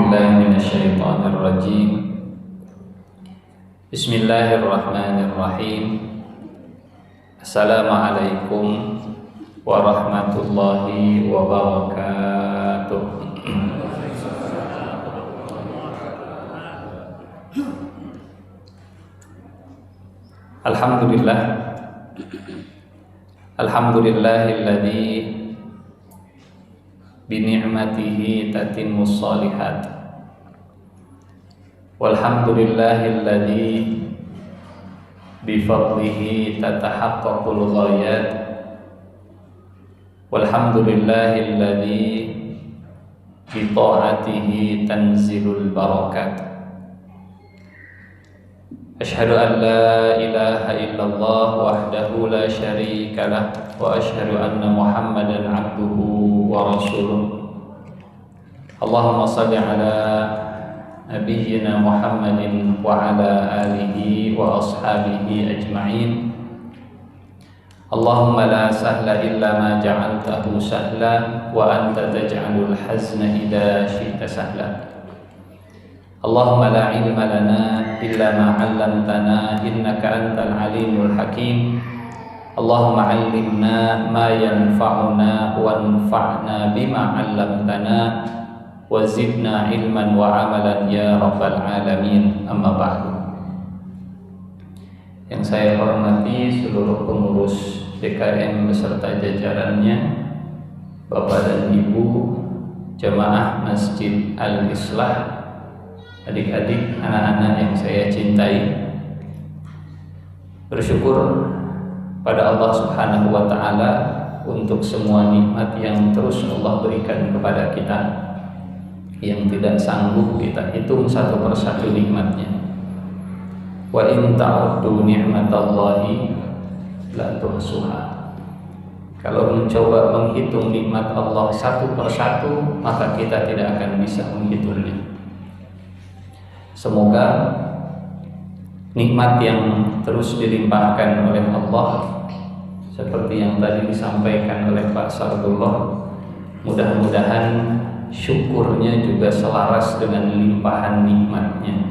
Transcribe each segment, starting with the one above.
billahi minasyaitonir rajim. Bismillahirrahmanirrahim. Assalamualaikum warahmatullahi wabarakatuh. Alhamdulillah. Alhamdulillahilladzi bi ni'matihi tatimmus shalihat. Walhamdulillahilladzi bi fadlihi tatahaqqaqul ghayat. Walhamdulillahilladzi bi ta'atihi tanzilul barakat. Asyhadu an la ilaha illallah wahdahu la syarika lah wa asyhadu anna Muhammadan abduhu wa rasuluh. Allahumma shalli ala nabiyyina Muhammadin wa ala alihi wa ashabihi ajma'in. Allahumma la sahla illa ma ja'altahu sahla wa anta taj'alul hazna idza syi'ta sahla. Allahumma la ilma lana illa ma 'allamtana innaka antal alimul hakim. Allahumma 'allimna ma yanfa'una wanfa'na bima 'allamtana wa zidna ilman wa 'amalan ya rabbal alamin. Amma ba'du. Yang saya hormati seluruh pengurus DKM beserta jajarannya, Bapak dan Ibu jamaah Masjid Al-Islah, adik-adik, anak-anak yang saya cintai, bersyukur pada Allah Subhanahu wa Ta'ala untuk semua nikmat yang terus Allah berikan kepada kita, yang tidak sanggup kita hitung satu persatu nikmatnya. Wa in ta'uddu ni'matallahi la tuhsuha. Kalau mencoba menghitung nikmat Allah satu persatu, maka kita tidak akan bisa menghitungnya. Semoga nikmat yang terus dilimpahkan oleh Allah, seperti yang tadi disampaikan oleh Pak Sardullah, mudah-mudahan syukurnya juga selaras dengan limpahan nikmatnya.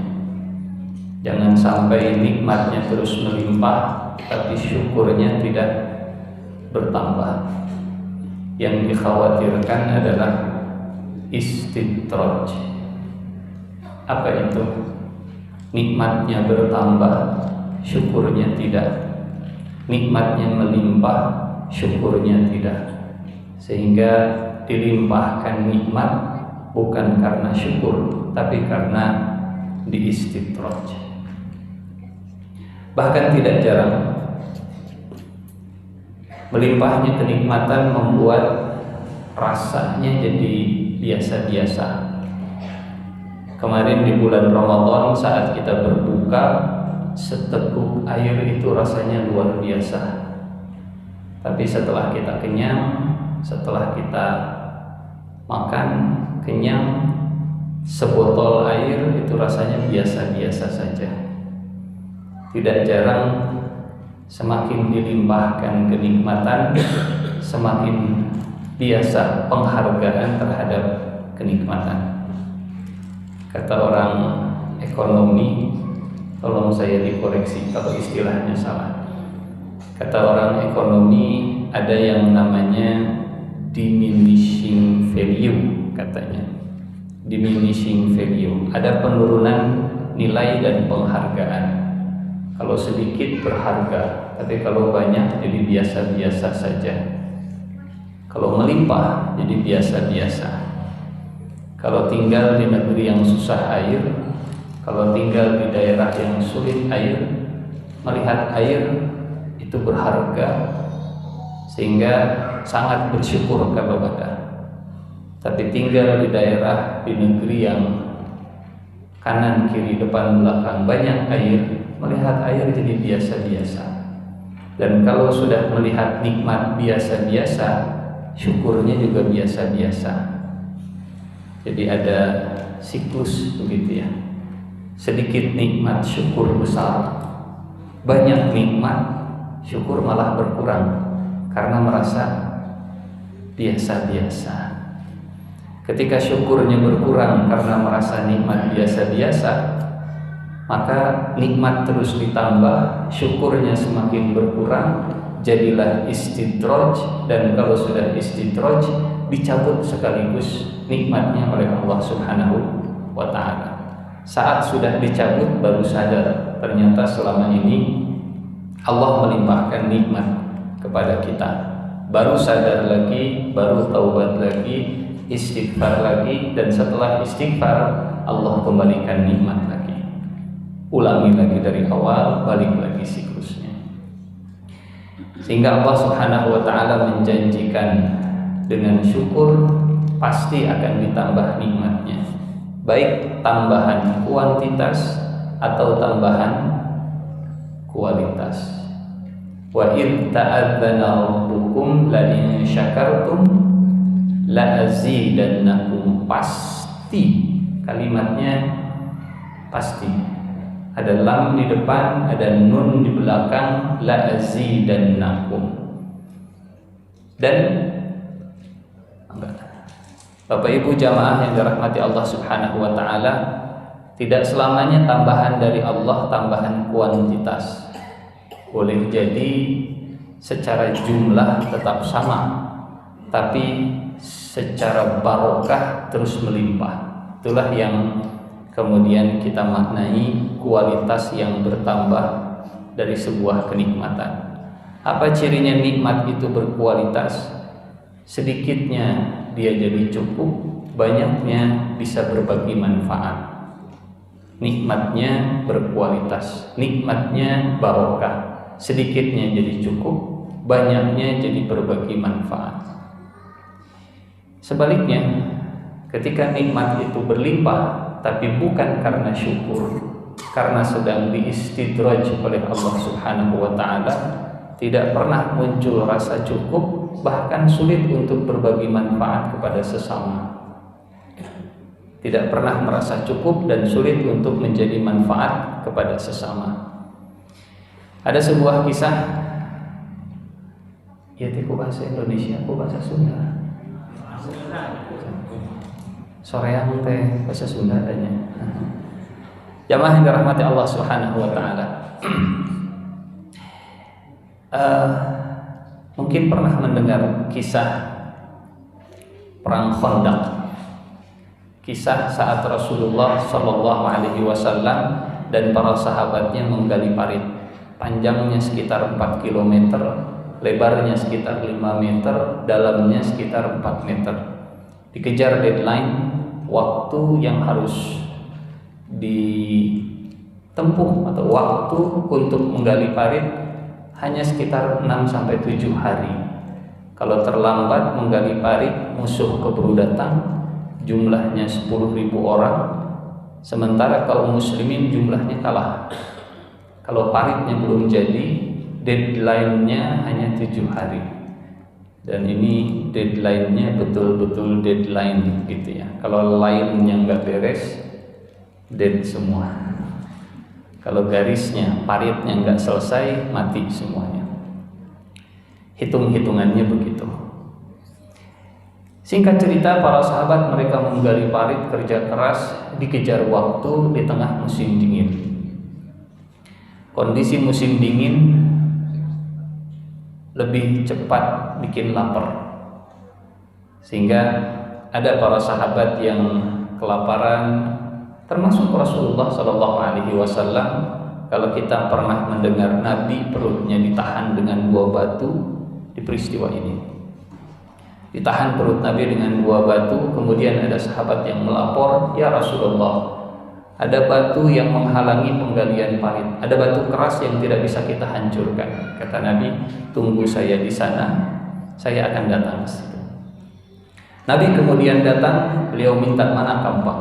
Jangan sampai nikmatnya terus melimpah tapi syukurnya tidak bertambah. Yang dikhawatirkan adalah istidraj. Apa itu? Nikmatnya bertambah, syukurnya tidak. Nikmatnya melimpah, syukurnya tidak. Sehingga dilimpahkan nikmat bukan karena syukur, tapi karena diistidraj. Bahkan tidak jarang melimpahnya kenikmatan membuat rasanya jadi biasa-biasa. Kemarin di bulan Ramadan saat kita berbuka, seteguk air itu rasanya luar biasa. Tapi setelah kita kenyang, setelah kita makan kenyang, sebotol air itu rasanya biasa-biasa saja. Tidak jarang semakin dilimpahkan kenikmatan, semakin biasa penghargaan terhadap kenikmatan. Kata orang ekonomi, tolong saya dikoreksi kalau istilahnya salah. Kata orang ekonomi, ada yang namanya diminishing value, katanya. Diminishing value, ada penurunan nilai dan penghargaan. Kalau sedikit berharga, tapi kalau banyak jadi biasa-biasa saja. Kalau melimpah jadi biasa-biasa. Kalau tinggal di negeri yang susah air, kalau tinggal di daerah yang sulit air, melihat air itu berharga, sehingga sangat bersyukur kalau ada. Tapi tinggal di daerah, di negeri yang kanan, kiri, depan, belakang banyak air, melihat air jadi biasa-biasa. Dan kalau sudah melihat nikmat biasa-biasa, syukurnya juga biasa-biasa. Jadi ada siklus begitu ya. Sedikit nikmat, syukur besar. Banyak nikmat, syukur malah berkurang karena merasa biasa-biasa. Ketika syukurnya berkurang karena merasa nikmat biasa-biasa, maka nikmat terus ditambah, syukurnya semakin berkurang, jadilah istidraj. Dan kalau sudah istidraj, dicabut sekaligus nikmatnya oleh Allah Subhanahu wa ta'ala. Saat sudah dicabut baru sadar, ternyata selama ini Allah melimpahkan nikmat kepada kita. Baru sadar lagi, baru taubat lagi, istighfar lagi, dan setelah istighfar Allah kembalikan nikmat lagi. Ulangi lagi dari awal, balik lagi siklusnya. Sehingga Allah Subhanahu wa ta'ala menjanjikan dengan syukur pasti akan ditambah nikmatnya, baik tambahan kuantitas atau tambahan kualitas. Wa idh ta'adzana rabbukum la in syakartum la azidannakum. Pasti, kalimatnya pasti. Ada lam di depan, ada nun di belakang, la azidannakum. Dan Bapak Ibu jamaah yang dirahmati Allah Subhanahu wa ta'ala, tidak selamanya tambahan dari Allah tambahan kuantitas. Boleh jadi secara jumlah tetap sama, tapi secara barokah terus melimpah. Itulah yang kemudian kita maknai kualitas yang bertambah dari sebuah kenikmatan. Apa cirinya nikmat itu berkualitas? Sedikitnya dia jadi cukup, banyaknya bisa berbagi manfaat. Nikmatnya berkualitas, nikmatnya barokah. Sedikitnya jadi cukup, banyaknya jadi berbagi manfaat. Sebaliknya, ketika nikmat itu berlimpah tapi bukan karena syukur, karena sedang diistidraj oleh Allah Subhanahu wa ta'ala, tidak pernah muncul rasa cukup, bahkan sulit untuk berbagi manfaat kepada sesama. Tidak pernah merasa cukup dan sulit untuk menjadi manfaat kepada sesama. Ada sebuah kisah, ya tiku bahasa Indonesia, aku bahasa Sunda. Soreang teh bahasa Sunda adanya. Jamaah yang dirahmati Allah Subhanahu wa ta'ala. Mungkin pernah mendengar kisah perang Khandaq. Kisah saat Rasulullah Shallallahu Alaihi Wasallam dan para sahabatnya menggali parit. Panjangnya sekitar 4 km, lebarnya sekitar 5 meter, dalamnya sekitar 4 meter. Dikejar deadline, waktu yang harus ditempuh atau waktu untuk menggali parit hanya sekitar 6-7 hari. Kalau terlambat menggali parit, musuh keburu datang, jumlahnya 10.000 orang, sementara kaum muslimin jumlahnya kalah. Kalau paritnya belum jadi, deadline-nya hanya 7 hari. Dan ini deadline-nya betul-betul deadline gitu ya. Kalau line-nya nggak beres, dead semua. Kalau garisnya, paritnya nggak selesai, mati semuanya. Hitung-hitungannya begitu. Singkat cerita, para sahabat mereka menggali parit, kerja keras, dikejar waktu di tengah musim dingin. Kondisi musim dingin lebih cepat bikin lapar, sehingga ada para sahabat yang kelaparan, termasuk Rasulullah Shallallahu Alaihi Wasallam. Kalau kita pernah mendengar Nabi perutnya ditahan dengan 2 batu, di peristiwa ini ditahan perut Nabi dengan 2 batu. Kemudian ada sahabat yang melapor, ya Rasulullah, ada batu yang menghalangi penggalian parit, ada batu keras yang tidak bisa kita hancurkan. Kata Nabi, tunggu saya di sana, saya akan datang ke situ. Nabi kemudian datang, beliau minta mana kampak.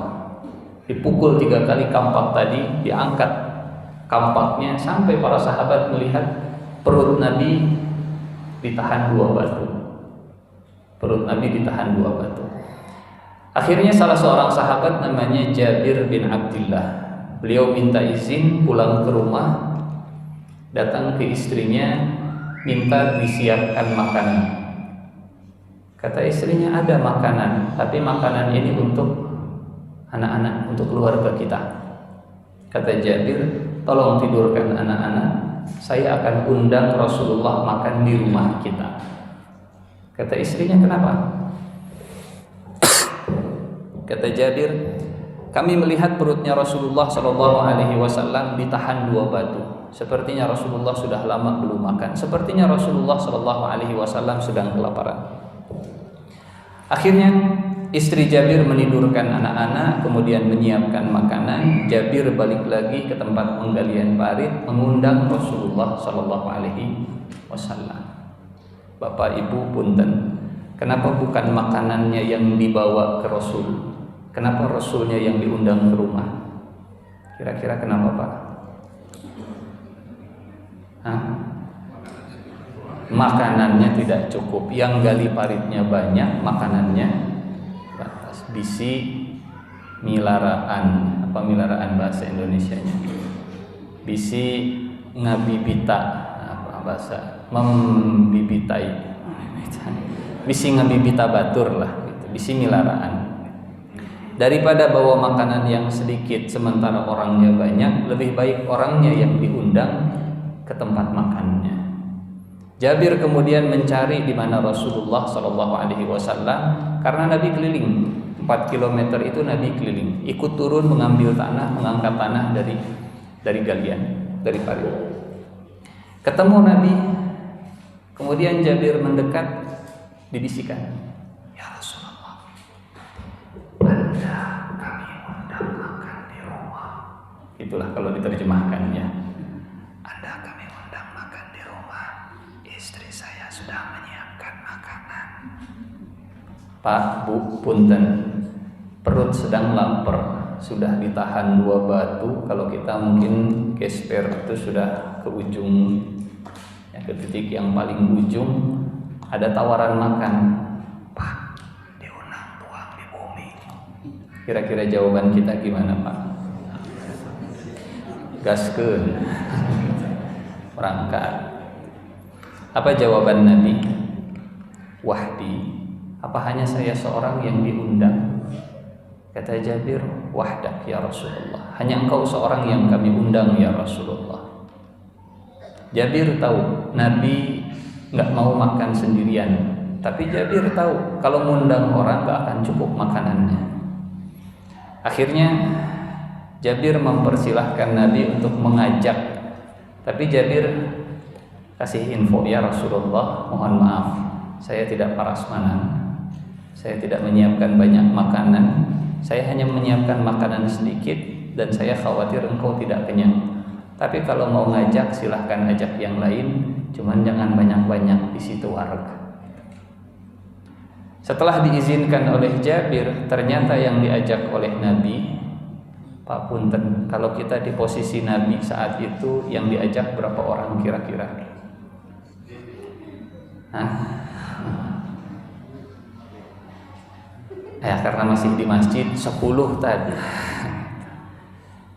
Dipukul 3 kali kampak tadi, diangkat kampaknya sampai para sahabat melihat perut Nabi ditahan 2 batu. Perut Nabi ditahan 2 batu. Akhirnya salah seorang sahabat namanya Jabir bin Abdullah, beliau minta izin pulang ke rumah, datang ke istrinya, minta disiapkan makanan. Kata istrinya, ada makanan, tapi makanan ini untuk anak-anak, untuk keluarga kita. Kata Jabir, tolong tidurkan anak-anak, saya akan undang Rasulullah makan di rumah kita. Kata istrinya, kenapa? Kata Jabir, kami melihat perutnya Rasulullah SAW ditahan 2 batu. Sepertinya Rasulullah sudah lama belum makan. Sepertinya Rasulullah SAW sedang kelaparan. Akhirnya istri Jabir menidurkan anak-anak, kemudian menyiapkan makanan. Jabir balik lagi ke tempat penggalian parit, mengundang Rasulullah SAW. Bapak Ibu punten, kenapa bukan makanannya yang dibawa ke Rasul? Kenapa Rasulnya yang diundang ke rumah? Kira-kira kenapa, Pak? Makanannya tidak cukup. Yang gali paritnya banyak, makanannya batas. Bisi milaraan, apa milaraan bahasa Indonesianya? Bisi ngabibita, apa bahasa? Membibitai. Bisi ngabibita batur lah, gitu. Bisi milaraan. Daripada bawa makanan yang sedikit sementara orangnya banyak, lebih baik orangnya yang diundang ke tempat makannya. Jabir kemudian mencari di mana Rasulullah SAW, karena Nabi keliling 4 km itu. Nabi keliling, ikut turun mengambil tanah, mengangkat tanah dari galian, dari parit. Ketemu Nabi, kemudian Jabir mendekat, dibisikan, ya Rasulullah, Anda kami undang makan di rumah. Itulah kalau diterjemahkannya. Anda kami undang makan di rumah. Istri saya sudah menyiapkan makanan. Pak, Bu, punten. Perut sedang lapar, sudah ditahan 2 batu. Kalau kita mungkin gesper itu sudah ke ujung, ya, ke titik yang paling ujung. Ada tawaran makan, Pak, diunang tuang di bumi. Kira-kira jawaban kita gimana, Pak? Gaskeun, berangkat. Apa jawaban Nabi? Wahdi. Apa hanya saya seorang yang diundang? Kata Jabir, wahdak ya Rasulullah. Hanya engkau seorang yang kami undang ya Rasulullah. Jabir tahu Nabi nggak mau makan sendirian, tapi Jabir tahu kalau ngundang orang nggak akan cukup makanannya. Akhirnya Jabir mempersilahkan Nabi untuk mengajak, tapi Jabir kasih info, ya Rasulullah, mohon maaf, saya tidak prasmanan, saya tidak menyiapkan banyak makanan, saya hanya menyiapkan makanan sedikit dan saya khawatir engkau tidak kenyang. Tapi kalau mau ngajak silahkan ajak yang lain, cuman jangan banyak-banyak di situ warga. Setelah diizinkan oleh Jabir, ternyata yang diajak oleh Nabi, Pak punten, kalau kita di posisi Nabi saat itu, yang diajak berapa orang kira-kira? Ya karena masih di masjid 10 tadi.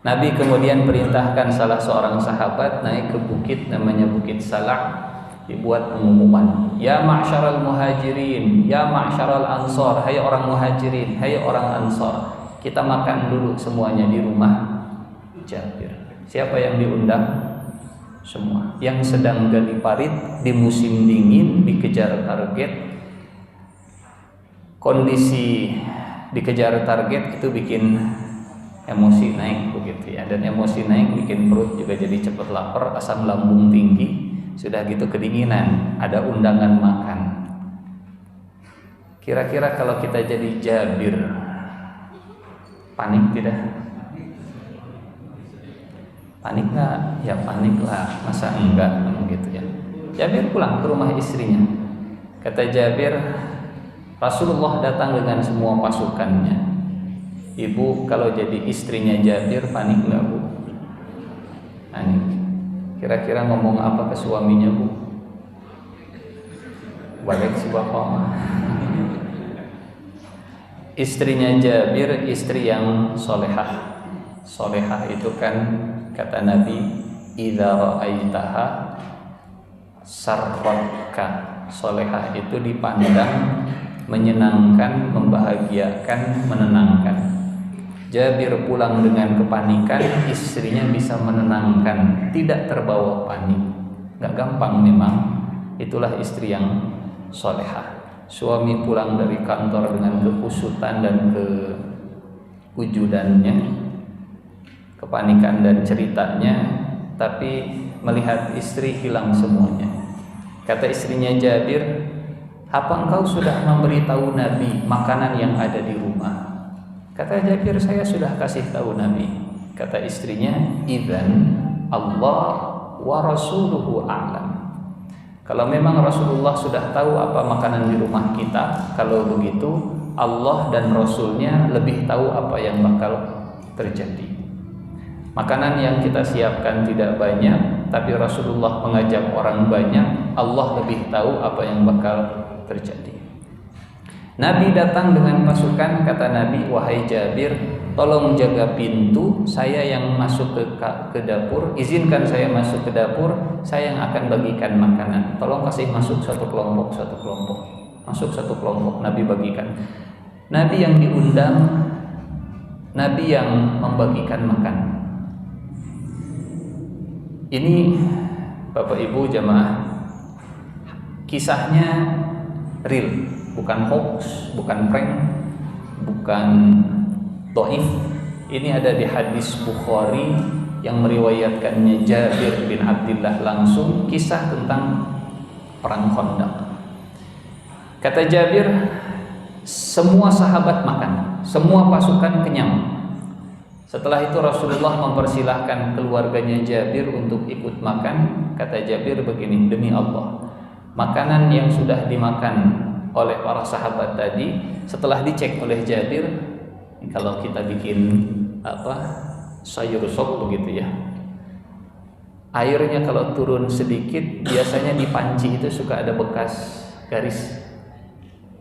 Nabi kemudian perintahkan salah seorang sahabat naik ke bukit namanya Bukit Salah, dibuat pengumuman, ya ma'syaral muhajirin, ya ma'syaral ansor, hai orang muhajirin, hai orang ansor, kita makan dulu semuanya di rumah Jabir. Siapa yang diundang? Semua. Yang sedang gali parit di musim dingin, dikejar target. Kondisi dikejar target itu bikin emosi naik begitu ya, dan emosi naik bikin perut juga jadi cepat lapar, asam lambung tinggi, sudah gitu kedinginan, ada undangan makan. Kira-kira kalau kita jadi Jabir, panik tidak? Panik nggak? Ya panik lah, masa enggak gitu ya. Jabir pulang ke rumah istrinya. Kata Jabir, Rasulullah datang dengan semua pasukannya. Ibu kalau jadi istrinya Jabir panik nggak, Bu? Panik. Kira-kira ngomong apa ke suaminya, Bu? Balik si bapak. Istrinya Jabir istri yang solehah. Solehah itu kan kata Nabi, idza ra'aitaha sarratka. Solehah itu dipandang menyenangkan, membahagiakan, menenangkan. Jabir pulang dengan kepanikan, istrinya bisa menenangkan, tidak terbawa panik. Gak gampang memang. Itulah istri yang solehah. Suami pulang dari kantor dengan kekusutan dan kewujudannya, kepanikan dan ceritanya, tapi melihat istri hilang semuanya. Kata istrinya Jabir, apa engkau sudah memberitahu Nabi makanan yang ada di rumah? Kata Jabir, saya sudah kasih tahu Nabi. Kata istrinya, idzan Allah wa rasuluhu a'lam. Kalau memang Rasulullah sudah tahu apa makanan di rumah kita, kalau begitu Allah dan Rasulnya lebih tahu apa yang bakal terjadi. Makanan yang kita siapkan tidak banyak, tapi Rasulullah mengajak orang banyak, Allah lebih tahu apa yang bakal terjadi. Nabi datang dengan pasukan, kata Nabi, wahai Jabir, tolong jaga pintu, saya yang masuk ke dapur, izinkan saya masuk ke dapur, saya yang akan bagikan makanan. Tolong kasih masuk satu kelompok. Masuk satu kelompok, Nabi bagikan. Nabi yang diundang, Nabi yang membagikan makan. Ini Bapak Ibu jamaah, kisahnya real, bukan hoax, bukan prank, bukan dhaif. Ini ada di hadis Bukhari yang meriwayatkannya Jabir bin Abdullah langsung, kisah tentang perang Khandaq. Kata Jabir, semua sahabat makan, semua pasukan kenyang. Setelah itu Rasulullah mempersilahkan keluarganya Jabir untuk ikut makan. Kata Jabir begini, demi Allah, makanan yang sudah dimakan oleh para sahabat tadi, setelah dicek oleh Jabir, kalau kita bikin sayur sop begitu ya, airnya kalau turun sedikit biasanya di panci itu suka ada bekas garis.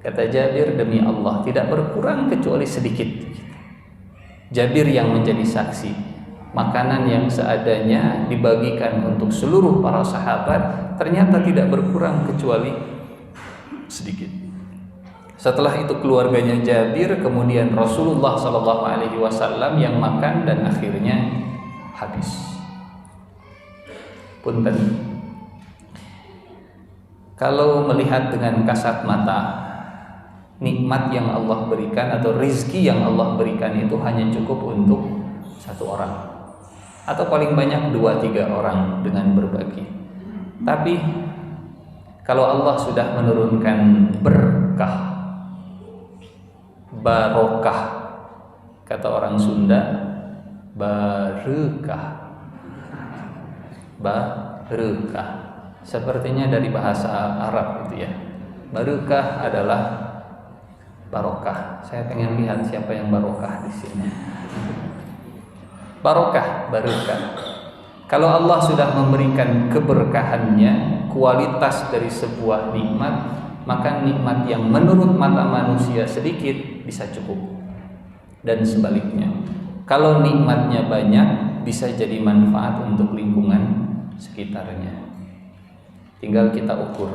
Kata Jabir, demi Allah tidak berkurang kecuali sedikit. Jabir yang menjadi saksi, makanan yang seadanya dibagikan untuk seluruh para sahabat ternyata tidak berkurang kecuali sedikit. Setelah itu keluarganya Jabir, kemudian Rasulullah SAW yang makan dan akhirnya habis. Punten. Kalau melihat dengan kasat mata, nikmat yang Allah berikan atau rizki yang Allah berikan itu hanya cukup untuk satu orang, atau paling banyak 2-3 orang dengan berbagi. Tapi kalau Allah sudah menurunkan berkah, barokah, kata orang Sunda, barokah, sepertinya dari bahasa Arab itu ya. Barokah adalah barokah. Saya pengen lihat siapa yang barokah di sini. Barokah. Kalau Allah sudah memberikan keberkahannya, kualitas dari sebuah nikmat, maka nikmat yang menurut mata manusia sedikit bisa cukup. Dan sebaliknya, kalau nikmatnya banyak, bisa jadi manfaat untuk lingkungan sekitarnya. Tinggal kita ukur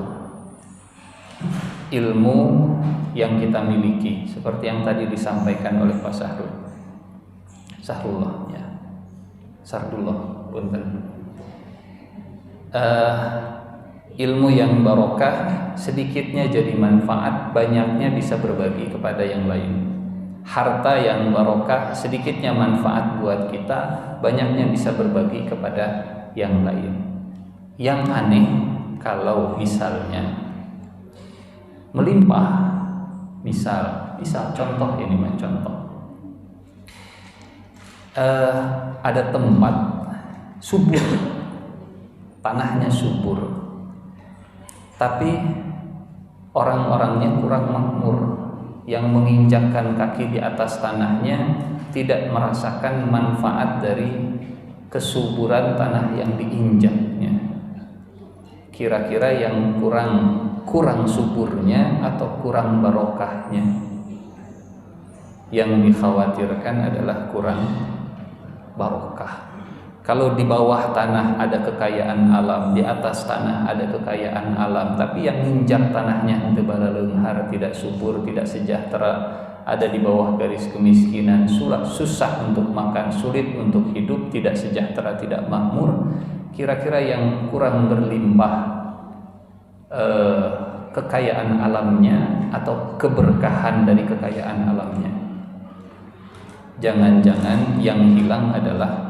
ilmu yang kita miliki, seperti yang tadi disampaikan oleh Pak Sardullah, punten. Ilmu yang barokah, sedikitnya jadi manfaat, banyaknya bisa berbagi kepada yang lain. Harta yang barokah, sedikitnya manfaat buat kita, banyaknya bisa berbagi kepada yang lain. Yang aneh kalau misalnya melimpah, misal contoh ini contoh, ada tempat subur, tanahnya subur, tapi orang-orangnya kurang makmur, yang menginjakkan kaki di atas tanahnya tidak merasakan manfaat dari kesuburan tanah yang diinjaknya. Kira-kira yang kurang suburnya atau kurang barokahnya? Yang dikhawatirkan adalah kurang barokah. Kalau di bawah tanah ada kekayaan alam, di atas tanah ada kekayaan alam, tapi yang nginjak tanahnya itu bala leunghar, tidak subur, tidak sejahtera, ada di bawah garis kemiskinan, susah untuk makan, sulit untuk hidup, tidak sejahtera, tidak makmur. Kira-kira yang kurang berlimpah kekayaan alamnya atau keberkahan dari kekayaan alamnya? Jangan-jangan yang hilang adalah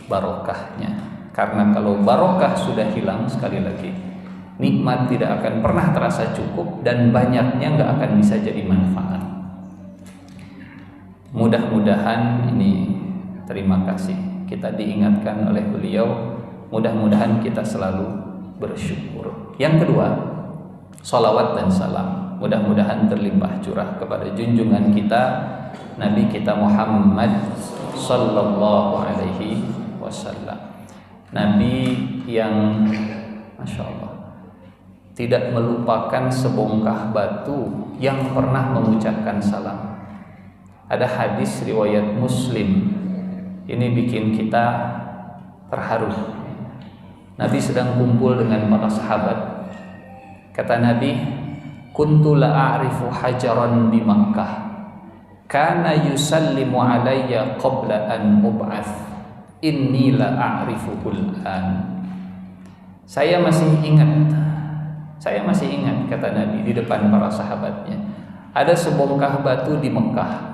barokahnya. Karena kalau barokah sudah hilang, sekali lagi nikmat tidak akan pernah terasa cukup dan banyaknya nggak akan bisa jadi manfaat. Mudah-mudahan ini, terima kasih kita diingatkan oleh beliau, mudah-mudahan kita selalu bersyukur. Yang kedua, sholawat dan salam mudah-mudahan terlimpah curah kepada junjungan kita Nabi kita Muhammad sallallahu alaihi wasallam. Nabi yang Masya Allah tidak melupakan sebongkah batu yang pernah mengucapkan salam. Ada hadis riwayat Muslim, ini bikin kita terharu. Nabi sedang kumpul dengan para sahabat. Kata Nabi, kuntu la a'rifu hajaran di Makkah kana yusallimu alayya qabla an ub'ath inni la a'rifuhul an. Saya masih ingat kata Nabi di depan para sahabatnya, ada sebongkah batu di Mekah.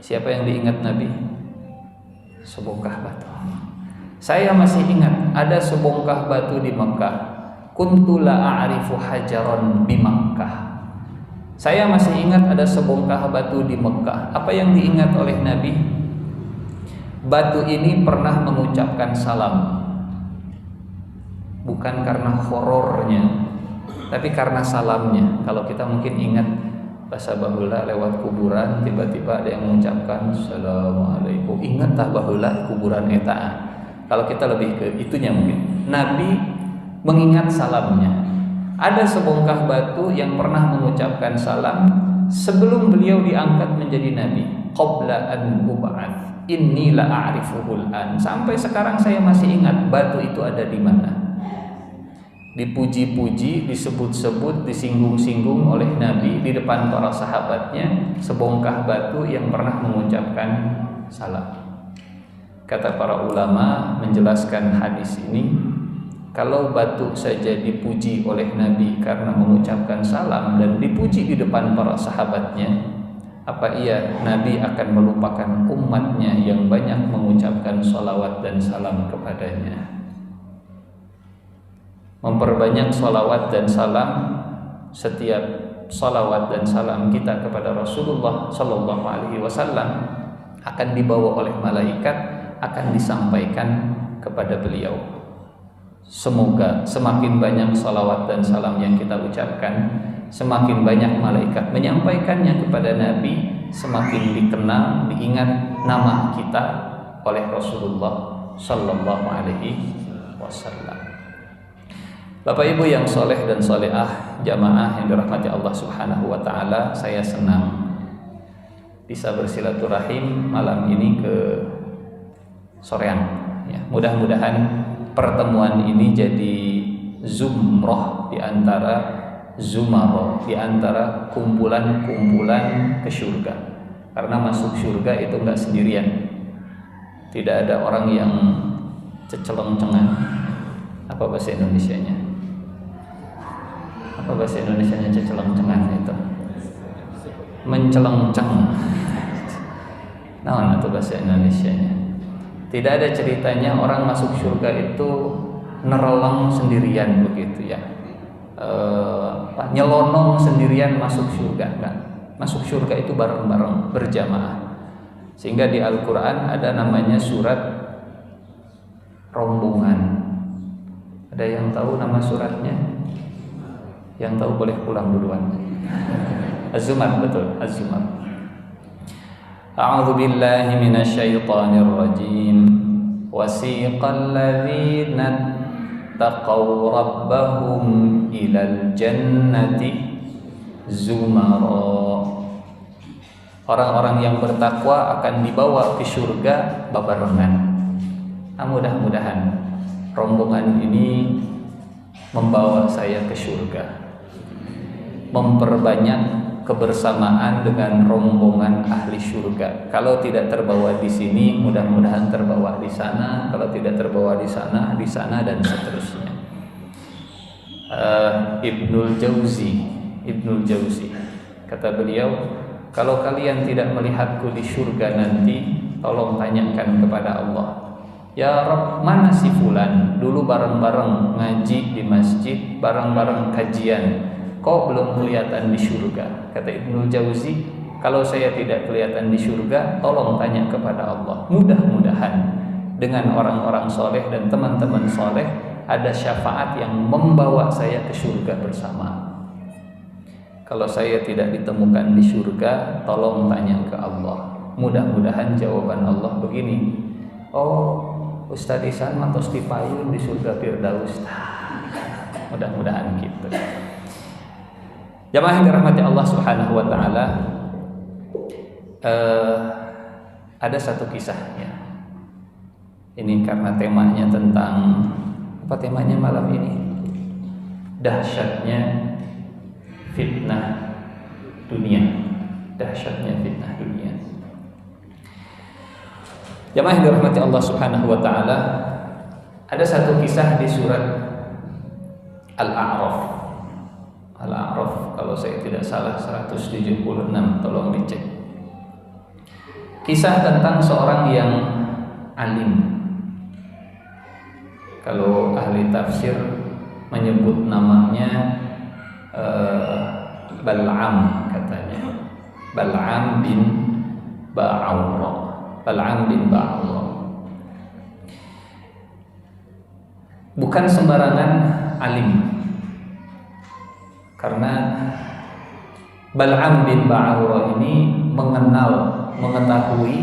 Siapa yang diingat Nabi? Sebongkah batu. Saya masih ingat ada sebongkah batu di Mekah. Kuntu la a'rifu hajaran bi Makkah. Saya masih ingat ada sebongkah batu di Mekah. Apa yang diingat oleh Nabi? Batu ini pernah mengucapkan salam. Bukan karena horornya, tapi karena salamnya. Kalau kita mungkin ingat bahasa baheula lewat kuburan, tiba-tiba ada yang mengucapkan Assalamualaikum. Ingat tak baheula kuburan eta. Kalau kita lebih ke itunya mungkin. Nabi mengingat salamnya. Ada sebongkah batu yang pernah mengucapkan salam sebelum beliau diangkat menjadi nabi. Qabla an ub'ath inni la a'rifuhul an. Sampai sekarang saya masih ingat batu itu ada di mana. Dipuji-puji, disebut-sebut, disinggung-singgung oleh Nabi di depan para sahabatnya, sebongkah batu yang pernah mengucapkan salam. Kata para ulama menjelaskan hadis ini, kalau batu saja dipuji oleh Nabi karena mengucapkan salam dan dipuji di depan para sahabatnya, apa iya Nabi akan melupakan umatnya yang banyak mengucapkan sholawat dan salam kepadanya? Memperbanyak sholawat dan salam, setiap sholawat dan salam kita kepada Rasulullah Sallallahu Alaihi Wasallam akan dibawa oleh malaikat, akan disampaikan kepada beliau. Semoga semakin banyak sholawat dan salam yang kita ucapkan, semakin banyak malaikat menyampaikannya kepada Nabi, semakin dikenal, diingat nama kita oleh Rasulullah Sallallahu Alaihi Wasallam. Bapak Ibu yang soleh dan soleah, jamaah yang dirahmati Allah Subhanahu wa Ta'ala, saya senang bisa bersilaturahim malam ini ke sorean. Ya, mudah-mudahan pertemuan ini jadi zumroh di antara zumaroh, di antara kumpulan-kumpulan ke surga. Karena masuk surga itu enggak sendirian. Tidak ada orang yang ceceleng-cengan. Apa bahasa Indonesianya? Apa bahasa Indonesianya ceceleng-cengan itu? Menceleng-ceng. Nah, itu bahasa Indonesianya. Tidak ada ceritanya orang masuk surga itu nereleng sendirian begitu ya. Nyelonong sendirian masuk surga, enggak. Masuk surga itu bareng-bareng, berjamaah. Sehingga di Al-Qur'an ada namanya surat rombongan. Ada yang tahu nama suratnya? Yang tahu boleh pulang duluan. Az-Zumar, betul, Az-Zumar. A'udzu billahi minasyaitonir rajim. Wasiqal ladzina taqaw rabbahum ilal jannati zumara. Orang-orang yang bertakwa akan dibawa ke surga babarengan. Mudah-mudahan rombongan ini membawa saya ke surga, memperbanyak kebersamaan dengan rombongan ahli surga. Kalau tidak terbawa di sini, mudah-mudahan terbawa di sana. Kalau tidak terbawa di sana dan seterusnya. Ibnul Jauzi kata beliau, kalau kalian tidak melihatku di surga nanti, tolong tanyakan kepada Allah, ya Rabb, mana si fulan? Dulu bareng-bareng ngaji di masjid, bareng-bareng kajian, kok belum kelihatan di surga? Kata Ibnul Jauzi, kalau saya tidak kelihatan di surga, tolong tanya kepada Allah. Mudah-mudahan dengan orang-orang soleh dan teman-teman soleh ada syafaat yang membawa saya ke surga bersama. Kalau saya tidak ditemukan di surga, tolong tanya ke Allah. Mudah-mudahan jawaban Allah begini, oh Ustaz Ihsan mantos dipayun di surga Firdaus. Mudah-mudahan gitu. Jamaah yang dirahmati Allah Subhanahu wa taala, ada satu kisahnya. Ini karena temanya tentang apa temanya malam ini? Dahsyatnya fitnah dunia. Dahsyatnya fitnah dunia. Jamaah yang dirahmati Allah Subhanahu wa taala, ada satu kisah di surat Al-A'raf. Al-A'raf kalau saya tidak salah 176, tolong dicek. Kisah tentang seorang yang alim. Kalau ahli tafsir menyebut namanya Bal'am katanya. Bal'am bin Ba'awra. Bal'am bin Ba'awra. Bukan sembarangan alim. Karena Bal'am bin Ba'awra ini mengetahui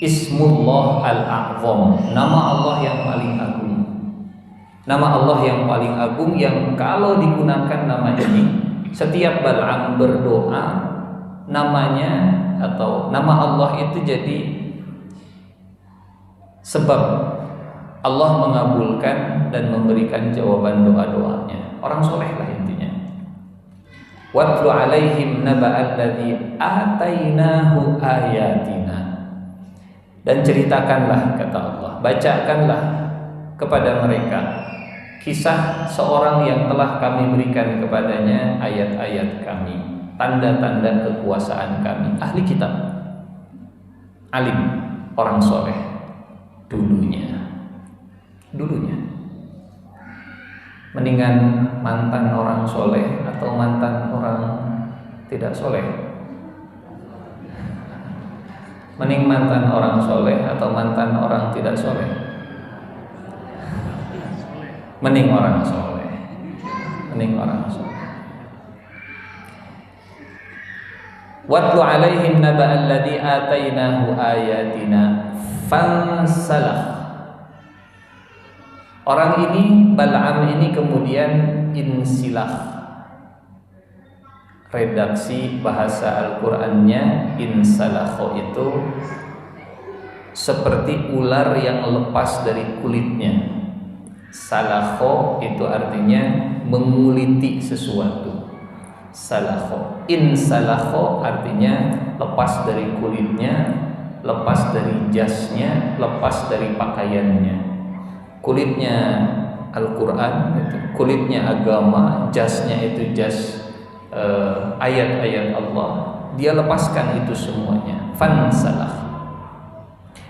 Ismullah Al-A'zam, nama Allah yang paling agung. Nama Allah yang paling agung yang kalau digunakan nama ini, setiap Bal'am berdoa, namanya atau nama Allah itu jadi sebab Allah mengabulkan dan memberikan jawaban doa-doanya. Orang soleh lah intinya. Watlu alaihim naba'alladzi atainahu ayatina. Dan ceritakanlah, kata Allah, bacakanlah kepada mereka kisah seorang yang telah kami berikan kepadanya ayat-ayat kami, tanda-tanda kekuasaan kami. Ahli kitab, alim, orang soleh dulunya. Mendingan mantan orang soleh atau mantan orang tidak soleh? Mending mantan orang soleh atau mantan orang tidak soleh? Mending orang soleh. Watlu alaihim naba'alladzi atainahu ayatina fansalah. Orang ini, Bal'am ini kemudian insilah. Redaksi bahasa Al-Qur'annya insalakho itu seperti ular yang lepas dari kulitnya. Salakho itu artinya menguliti sesuatu. Salakho. Insalakho artinya lepas dari kulitnya, lepas dari jasnya, lepas dari pakaiannya. Kulitnya Al-Qur'an, kulitnya agama, jasnya itu jas ayat-ayat Allah, dia lepaskan itu semuanya. Fansalah,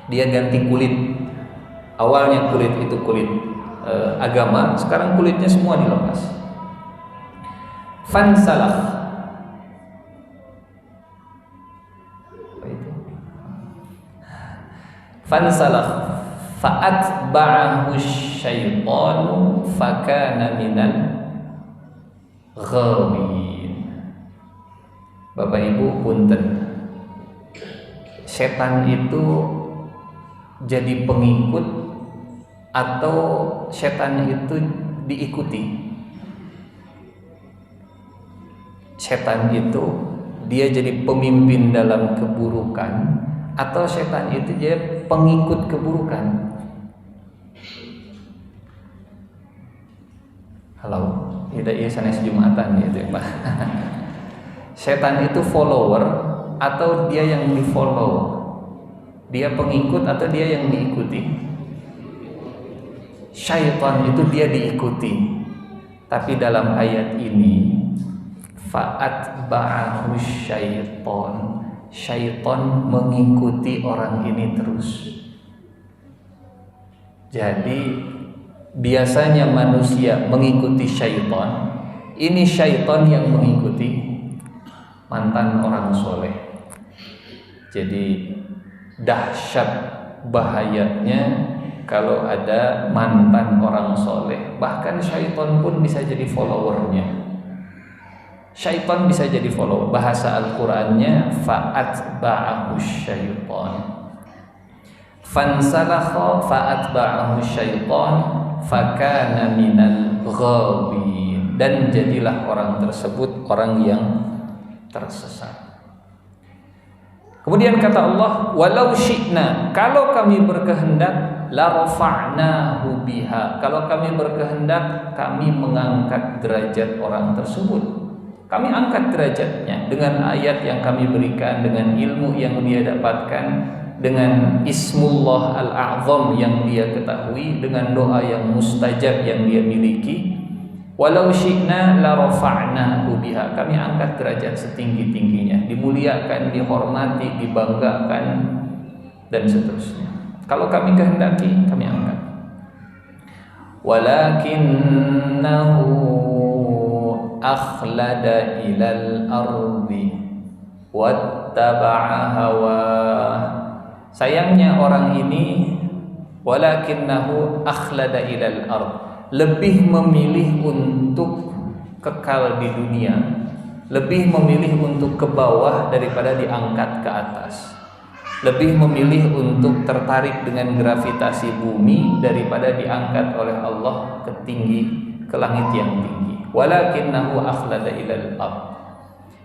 dia ganti kulit. Awalnya kulit itu kulit agama, sekarang kulitnya semua dilepas. Fansalah, fansalah fa'atba'ahu syaitanu fakana minal ghawin. Bapak Ibu punten, setan itu jadi pengikut atau setan itu diikuti? Setan itu dia jadi pemimpin dalam keburukan atau setan itu dia pengikut keburukan? Halo, iya sanes Jumatan gitu ya Pak. Setan itu follower atau dia yang di follow? Dia pengikut atau dia yang diikuti? Syaitan itu dia diikuti. Tapi dalam ayat ini fa'atba'ahu syaitan, syaitan mengikuti orang ini terus. Jadi biasanya manusia mengikuti syaitan, ini syaitan yang mengikuti mantan orang soleh. Jadi dahsyat bahayanya kalau ada mantan orang soleh. Bahkan syaitan pun bisa jadi followernya. Syaitan bisa jadi follower. Bahasa Al-Qur'annya fa'atba'ahu syaitan. Fansalakha fa'atba'ahu syaitan fakana minal ghawin, dan jadilah orang tersebut orang yang tersesat. Kemudian kata Allah, walau syi'na, kalau kami berkehendak, la rafa'nahu biha, kalau kami berkehendak kami mengangkat derajat orang tersebut. Kami angkat derajatnya dengan ayat yang kami berikan, dengan ilmu yang dia dapatkan, dengan ismullah al-a'zam yang dia ketahui, dengan doa yang mustajab yang dia miliki. Walau syi'na la rafa'nahu biha, kami angkat derajat setinggi-tingginya, dimuliakan, dihormati, dibanggakan dan seterusnya. Kalau kami kehendaki, kami angkat. Walakinnahu akhlada ilal ardi wattaba'a hawah. Sayangnya orang ini walakinnahu akhlada ilal ard, lebih memilih untuk kekal di dunia, lebih memilih untuk ke bawah daripada diangkat ke atas, lebih memilih untuk tertarik dengan gravitasi bumi daripada diangkat oleh Allah ke tinggi, ke langit yang tinggi. Walakinnahu akhlada ilal ard.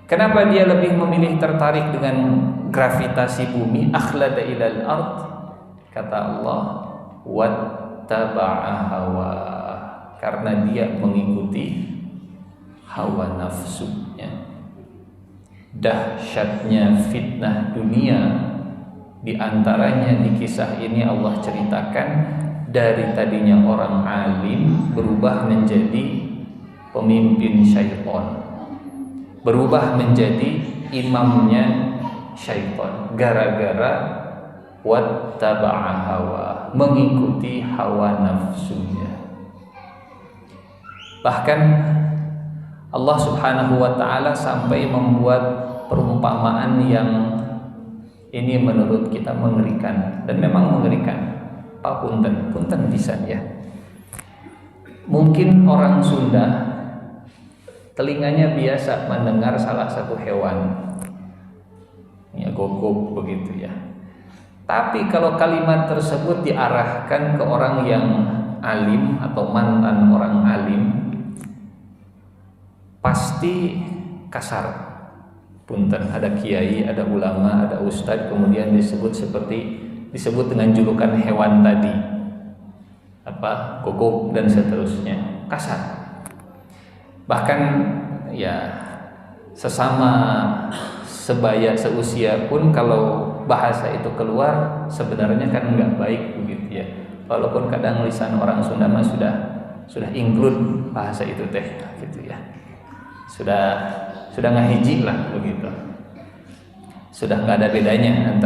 Kenapa dia lebih memilih tertarik dengan gravitasi bumi? Akhlada ilal ard, kata Allah, wattaba'a hawa, karena dia mengikuti hawa nafsunya. Dahsyatnya fitnah dunia, di antaranya di kisah ini Allah ceritakan dari tadinya orang alim berubah menjadi pemimpin syaitan, berubah menjadi imamnya syaitan, gara-gara wattaba'a hawa, mengikuti hawa nafsunya. Bahkan Allah Subhanahu wa ta'ala sampai membuat perumpamaan yang ini menurut kita mengerikan, dan memang mengerikan. Pak punten pisan ya. Mungkin orang Sunda telinganya biasa mendengar salah satu hewan, ya gogok begitu ya. Tapi kalau kalimat tersebut diarahkan ke orang yang alim atau mantan orang alim, pasti kasar. Punten, ada kiai, ada ulama, ada ustadz, kemudian disebut dengan julukan hewan tadi, apa, gogok dan seterusnya, kasar. Bahkan ya sesama sebaya seusia pun kalau bahasa itu keluar sebenarnya kan nggak baik begitu ya. Walaupun kadang lisan orang Sunda mah sudah include bahasa itu teh gitu ya. Sudah ngahiji lah begitu. Sudah nggak ada bedanya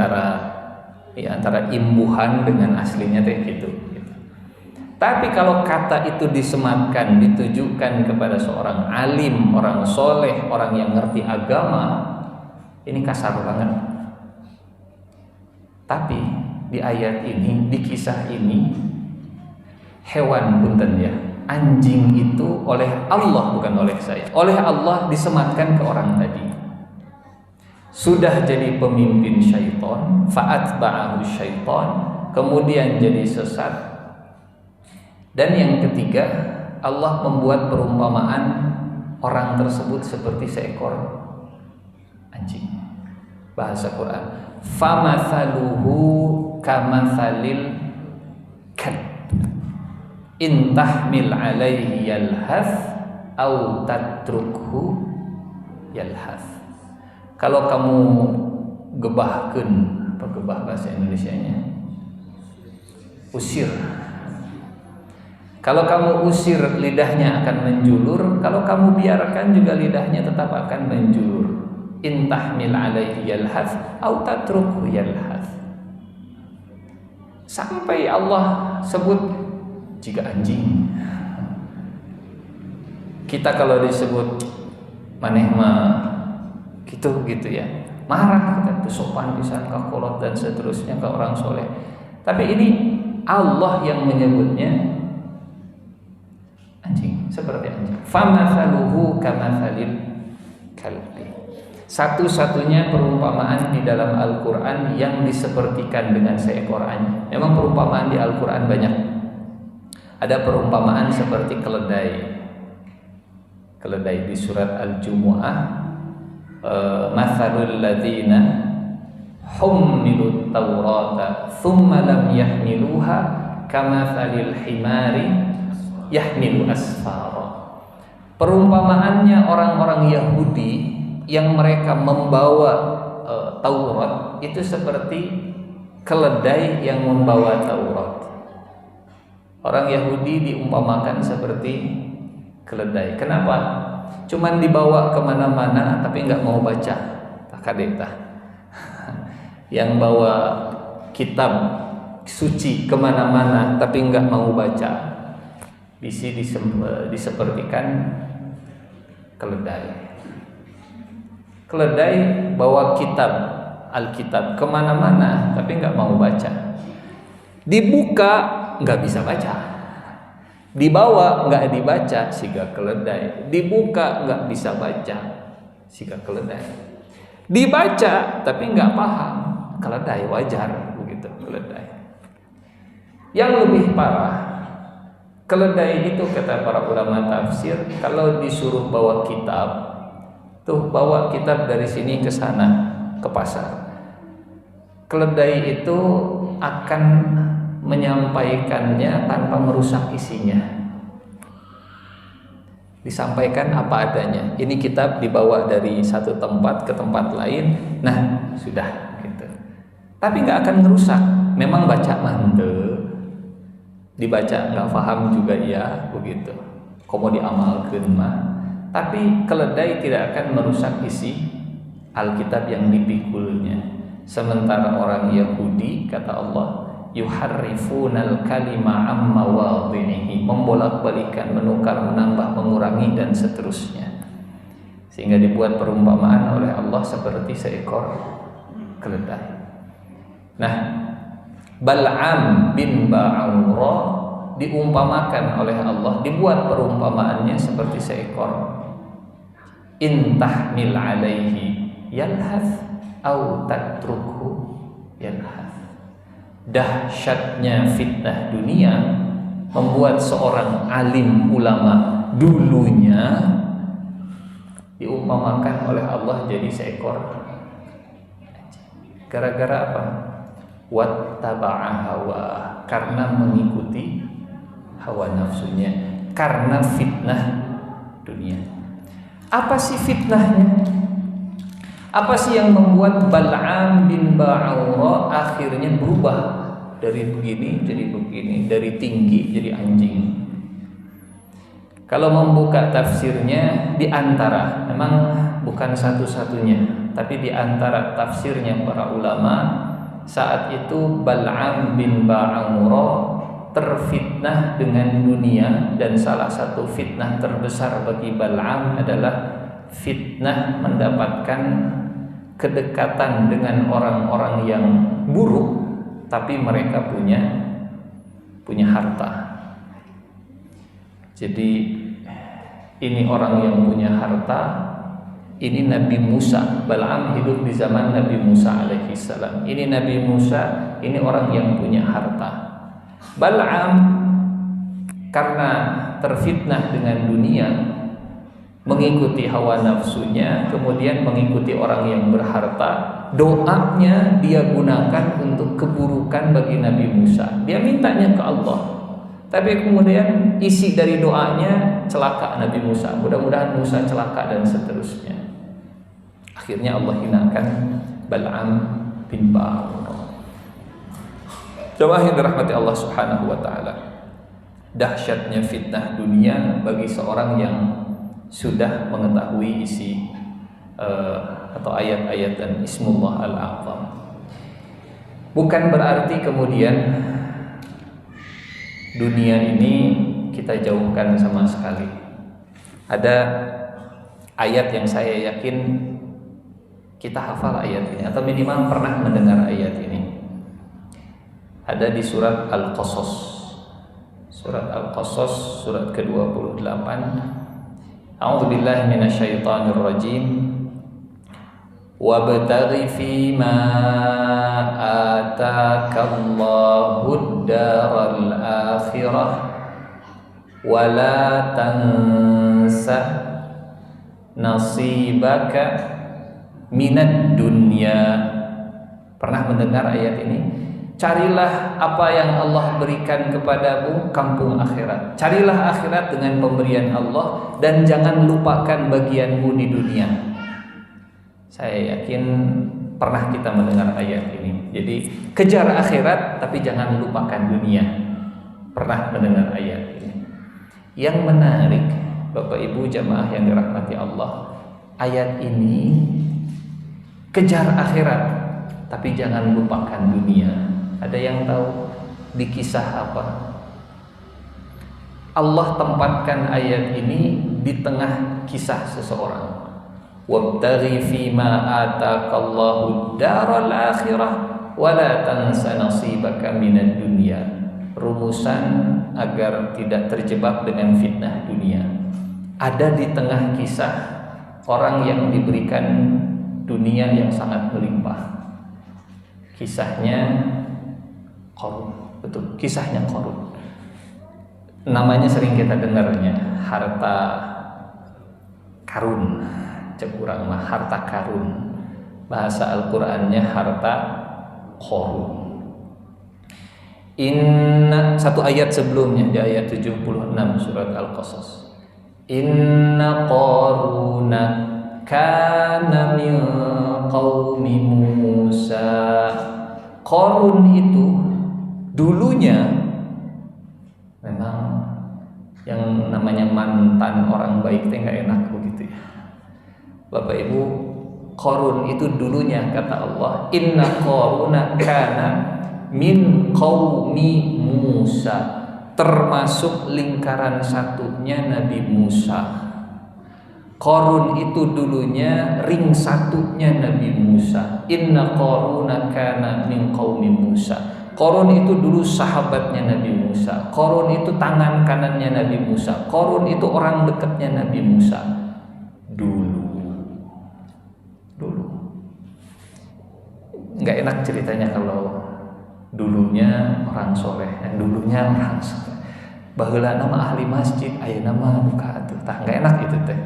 antara imbuhan dengan aslinya teh gitu. Tapi kalau kata itu disematkan, ditujukan kepada seorang alim, orang soleh, orang yang ngerti agama, ini kasar banget. Tapi di ayat ini, di kisah ini, hewan punten ya, anjing itu oleh Allah, bukan oleh saya, oleh Allah disematkan ke orang tadi. Sudah jadi pemimpin syaitan, fa'atba'ahu syaitan, kemudian jadi sesat. Dan yang ketiga, Allah membuat perumpamaan orang tersebut seperti seekor anjing. Bahasa Quran, famathaluhu kamathalil kalb. In tahmil alaihi yalhath au tatrukhu yalhath. Kalau kamu gebahkeun, apa gebah bahasa Indonesianya? Usir. Kalau kamu usir, lidahnya akan menjulur. Kalau kamu biarkan juga lidahnya tetap akan menjulur. In tahmil alaihi yalhath au tatrukhu yalhath. Sampai Allah sebut jika anjing. Kita kalau disebut maneh mah gitu ya, marah kita tuh sopan pisan ka kolot dan seterusnya ke orang soleh. Tapi ini Allah yang menyebutnya anjing, seperti anjing. Famathaluhu kamathalil kalbi. Satu-satunya perumpamaan di dalam Al-Quran yang disepertikan dengan seekor anjing. Memang perumpamaan di Al-Quran banyak. Ada perumpamaan seperti keledai. Keledai di surat Al-Jumu'ah, mathalul ladzina hummilut tawrata thumma lam yahmiluha kamathalil himari yahmilu asfara. Perumpamaannya orang-orang Yahudi yang mereka membawa Taurat itu seperti keledai yang membawa Taurat. Orang Yahudi diumpamakan seperti keledai. Kenapa? Cuman dibawa kemana-mana tapi nggak mau baca. Takadeta. Yang bawa kitab suci kemana-mana tapi nggak mau baca. Disepertikan keledai. Keledai bawa kitab Alkitab kemana-mana tapi nggak mau baca. Dibuka nggak bisa baca. Dibawa nggak dibaca, siga keledai. Dibuka nggak bisa baca, siga keledai. Dibaca tapi nggak paham, keledai. Wajar begitu keledai. Yang lebih parah, keledai itu kata para ulama tafsir, kalau disuruh bawa kitab, tuh bawa kitab dari sini ke sana, ke pasar. Keledai itu akan menyampaikannya tanpa merusak isinya. Disampaikan apa adanya. Ini kitab dibawa dari satu tempat ke tempat lain. Nah, sudah gitu. Tapi nggak akan merusak. Memang baca mande, dibaca nggak paham juga ya begitu. Komo diamalkeun mah. Tapi keledai tidak akan merusak isi Alkitab yang dipikulnya. Sementara orang Yahudi, kata Allah, yuharrifunal kalima amma wadhihi, membolak-balikan, menukar, menambah, mengurangi dan seterusnya. Sehingga dibuat perumpamaan oleh Allah seperti seekor keledai. Nah, Bal'am bin Ba'ura diumpamakan oleh Allah, dibuat perumpamaannya seperti seekor. In tahmil alaihi yalhath au tatrukhu yalhath. Dahsyatnya fitnah dunia membuat seorang alim ulama dulunya diumpamakan oleh Allah jadi seekor. Gara-gara apa? Wattaba'a hawa, karena mengikuti hawa nafsunya, karena fitnah dunia. Apa sih fitnahnya? Apa sih yang membuat Bal'am bin Ba'ura akhirnya berubah dari begini jadi begini, dari tinggi jadi anjing? Kalau membuka tafsirnya, di antara, memang bukan satu-satunya, tapi di antara tafsirnya para ulama, saat itu Bal'am bin Ba'ura terfitnah dengan dunia, dan salah satu fitnah terbesar bagi Bal'am adalah fitnah mendapatkan kedekatan dengan orang-orang yang buruk tapi mereka punya harta. Jadi ini orang yang punya harta, ini Nabi Musa. Bal'am hidup di zaman Nabi Musa alaihi salam. Ini Nabi Musa, ini orang yang punya harta. Bal'am karena terfitnah dengan dunia, mengikuti hawa nafsunya, kemudian mengikuti orang yang berharta, doanya dia gunakan untuk keburukan bagi Nabi Musa. Dia mintanya ke Allah, Tapi kemudian isi dari doanya celaka Nabi Musa. Mudah-mudahan Musa celaka dan seterusnya. Akhirnya Allah hinakan Bal'am bin Ba'ur. Jemaah yang dirahmati Allah Subhanahu wa taala. Dahsyatnya fitnah dunia bagi seorang yang sudah mengetahui isi atau ayat-ayat dan Ismullah Al-A'zam. Bukan berarti kemudian dunia ini kita jauhkan sama sekali. Ada ayat yang saya yakin kita hafal ayat ini atau minimal pernah mendengar ayat ini. Ada di surat Al-Qasas. Surat Al-Qasas surat ke-28. A'udzubillahi minasyaitonir rajim. Wabtaghi fima ataakallahu ad-daral akhirah wa la tansa nasibaka minad dunya. Pernah mendengar ayat ini? Carilah apa yang Allah berikan kepadamu, kampung akhirat. Carilah akhirat dengan pemberian Allah dan jangan lupakan bagianmu di dunia. Saya yakin pernah kita mendengar ayat ini. Jadi kejar akhirat tapi jangan lupakan dunia. Pernah mendengar ayat ini. Yang menarik, Bapak Ibu jamaah yang dirahmati Allah, ayat ini kejar akhirat tapi jangan lupakan dunia. Ada yang tahu di kisah apa? Allah tempatkan ayat ini di tengah kisah seseorang. Wabtaghi fima ataakallahu ad-daral akhirah wa la tansa nasibaka minad dunya. Rumusan agar tidak terjebak dengan fitnah dunia. Ada di tengah kisah orang yang diberikan dunia yang sangat melimpah. Kisahnya Qarun, betul, kisahnya Qarun. Namanya sering kita dengarnya, harta karun, cekurang mah harta karun. Bahasa Al-Qur'annya harta Qarun. Satu ayat sebelumnya di ayat 76 surat Al-Qasas. Inna Qaruna kana min qaumi Musa. Qarun itu dulunya memang yang namanya mantan orang baik itu nggak enak begitu ya. Bapak Ibu, Qarun itu dulunya kata Allah, Inna Qaruna kana min qaumi Musa, termasuk lingkaran satunya Nabi Musa. Qarun itu dulunya ring satunya Nabi Musa. Inna Qaruna kana min qaumi Musa. Qarun itu dulu sahabatnya Nabi Musa. Qarun itu tangan kanannya Nabi Musa. Qarun itu orang dekatnya Nabi Musa. Dulu. Nggak enak ceritanya kalau dulunya orang soleh dan dulunya orang soleh. Baheula nama ahli masjid, aya nama buka atuh. Tah nggak enak itu teh.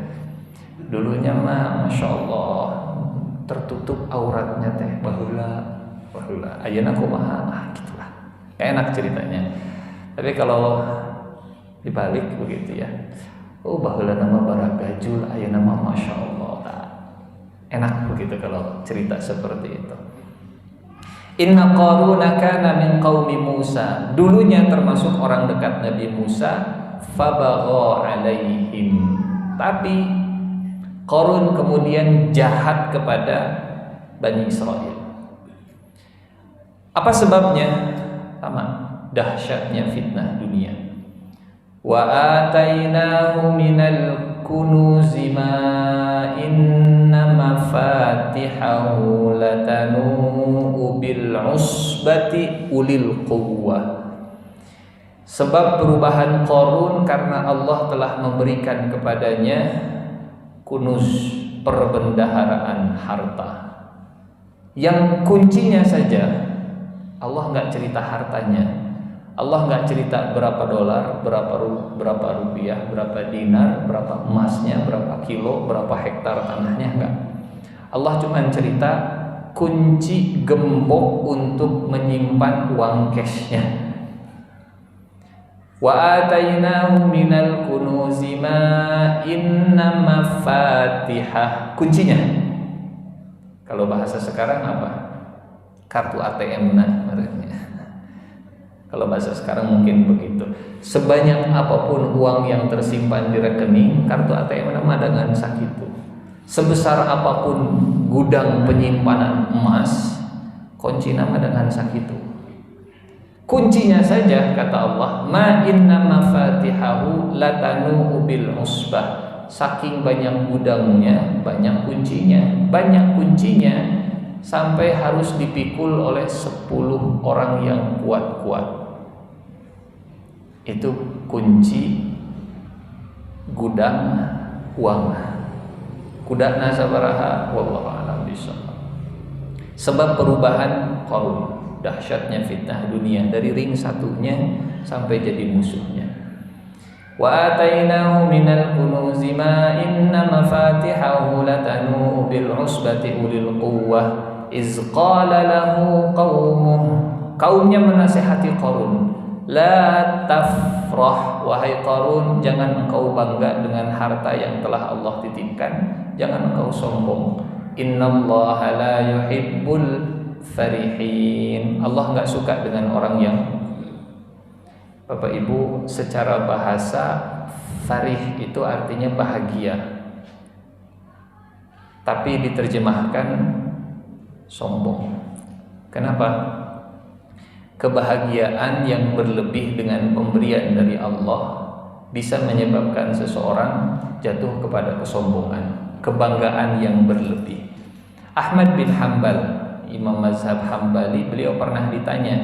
Dulunya mah Masya Allah tertutup auratnya teh baheula. Ayeuna kumaha gitulah. Gak enak ceritanya. Tapi kalau dibalik begitu ya. Oh baheula nama baragajul, ayeuna mah Masya Allah. Enak begitu kalau cerita seperti itu. Inna Qaruna kana min qaumi Musa. Dulunya termasuk orang dekat Nabi Musa. Fabagha alaihim. Tapi Qarun kemudian jahat kepada Bani Israel. Apa sebabnya? Sama, dahsyatnya fitnah dunia. Wa atainahu minal kunuzi ma inna mafatihahu latanu bil usbati ulil quwwah. Sebab perubahan Qarun karena Allah telah memberikan kepadanya kunuz, perbendaharaan harta. Yang kuncinya saja Allah nggak cerita hartanya, Allah nggak cerita berapa dolar, berapa rupiah, berapa dinar, berapa emasnya, berapa kilo, berapa hektar tanahnya, enggak. Allah cuma cerita kunci gembok untuk menyimpan uang cashnya. Wa atainahu minal kunuzi ma inna mafatihah. Kuncinya. Kalau bahasa sekarang apa? Kartu ATM Kalau bahasa sekarang mungkin begitu. Sebanyak apapun uang yang tersimpan di rekening, kartu ATM nama dengan sakitu. Sebesar apapun gudang penyimpanan emas, kunci nama dengan sakitu. Kuncinya saja kata Allah, ma inna mafatihahu latanu bil usbah. Saking banyak gudangnya, banyak kuncinya sampai harus dipikul oleh 10 orang yang kuat-kuat. Itu kunci gudang uang. Kudana sabaraha wallahu a'lam bishawab. Sebab perubahan Qarun, dahsyatnya fitnah dunia dari ring satunya sampai jadi musuhnya. Wa atainahu minal kunuzi ma inna mafatihahu latanu bil usbati ulil quwwah iz qala lahu kaumnya menasihati Qarun, la tafrah, wahai Qarun, jangan engkau bangga dengan harta yang telah Allah titipkan, jangan engkau sombong. Innallaha la yuhibbul farihin. Allah nggak suka dengan orang yang, Bapak Ibu, secara bahasa farih itu artinya bahagia, tapi diterjemahkan sombong. Kenapa? Kebahagiaan yang berlebih dengan pemberian dari Allah bisa menyebabkan seseorang jatuh kepada kesombongan, kebanggaan yang berlebih. Ahmad bin Hanbal, Imam mazhab Hambali, beliau pernah ditanya,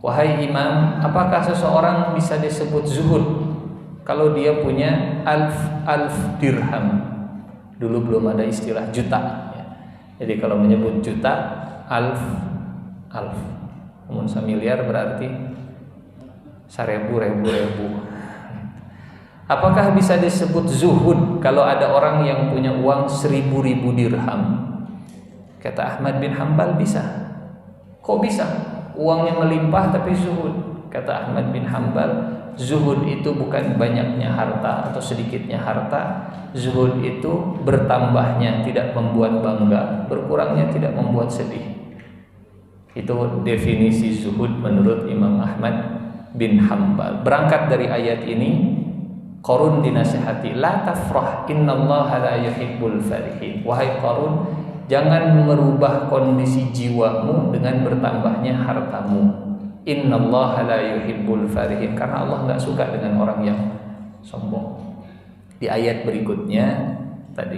wahai imam, apakah seseorang bisa disebut zuhud kalau dia punya alf dirham? Dulu belum ada istilah juta, jadi kalau menyebut juta, alf. Namun miliar berarti 1000. Apakah bisa disebut zuhud kalau ada orang yang punya uang 1000 dirham? Kata Ahmad bin Hanbal, bisa. Kok bisa? Uangnya melimpah tapi zuhud. Kata Ahmad bin Hanbal, zuhud itu bukan banyaknya harta atau sedikitnya harta. Zuhud itu bertambahnya tidak membuat bangga, berkurangnya tidak membuat sedih. Itu definisi zuhud menurut Imam Ahmad bin Hanbal. Berangkat dari ayat ini, Qarun dinasihati, la tafrah innallaha la yuhibbul farihin. Wahai Qarun, jangan merubah kondisi jiwamu dengan bertambahnya hartamu. Innallaha la yuhibbul farihin, karena Allah enggak suka dengan orang yang sombong. Di ayat berikutnya tadi,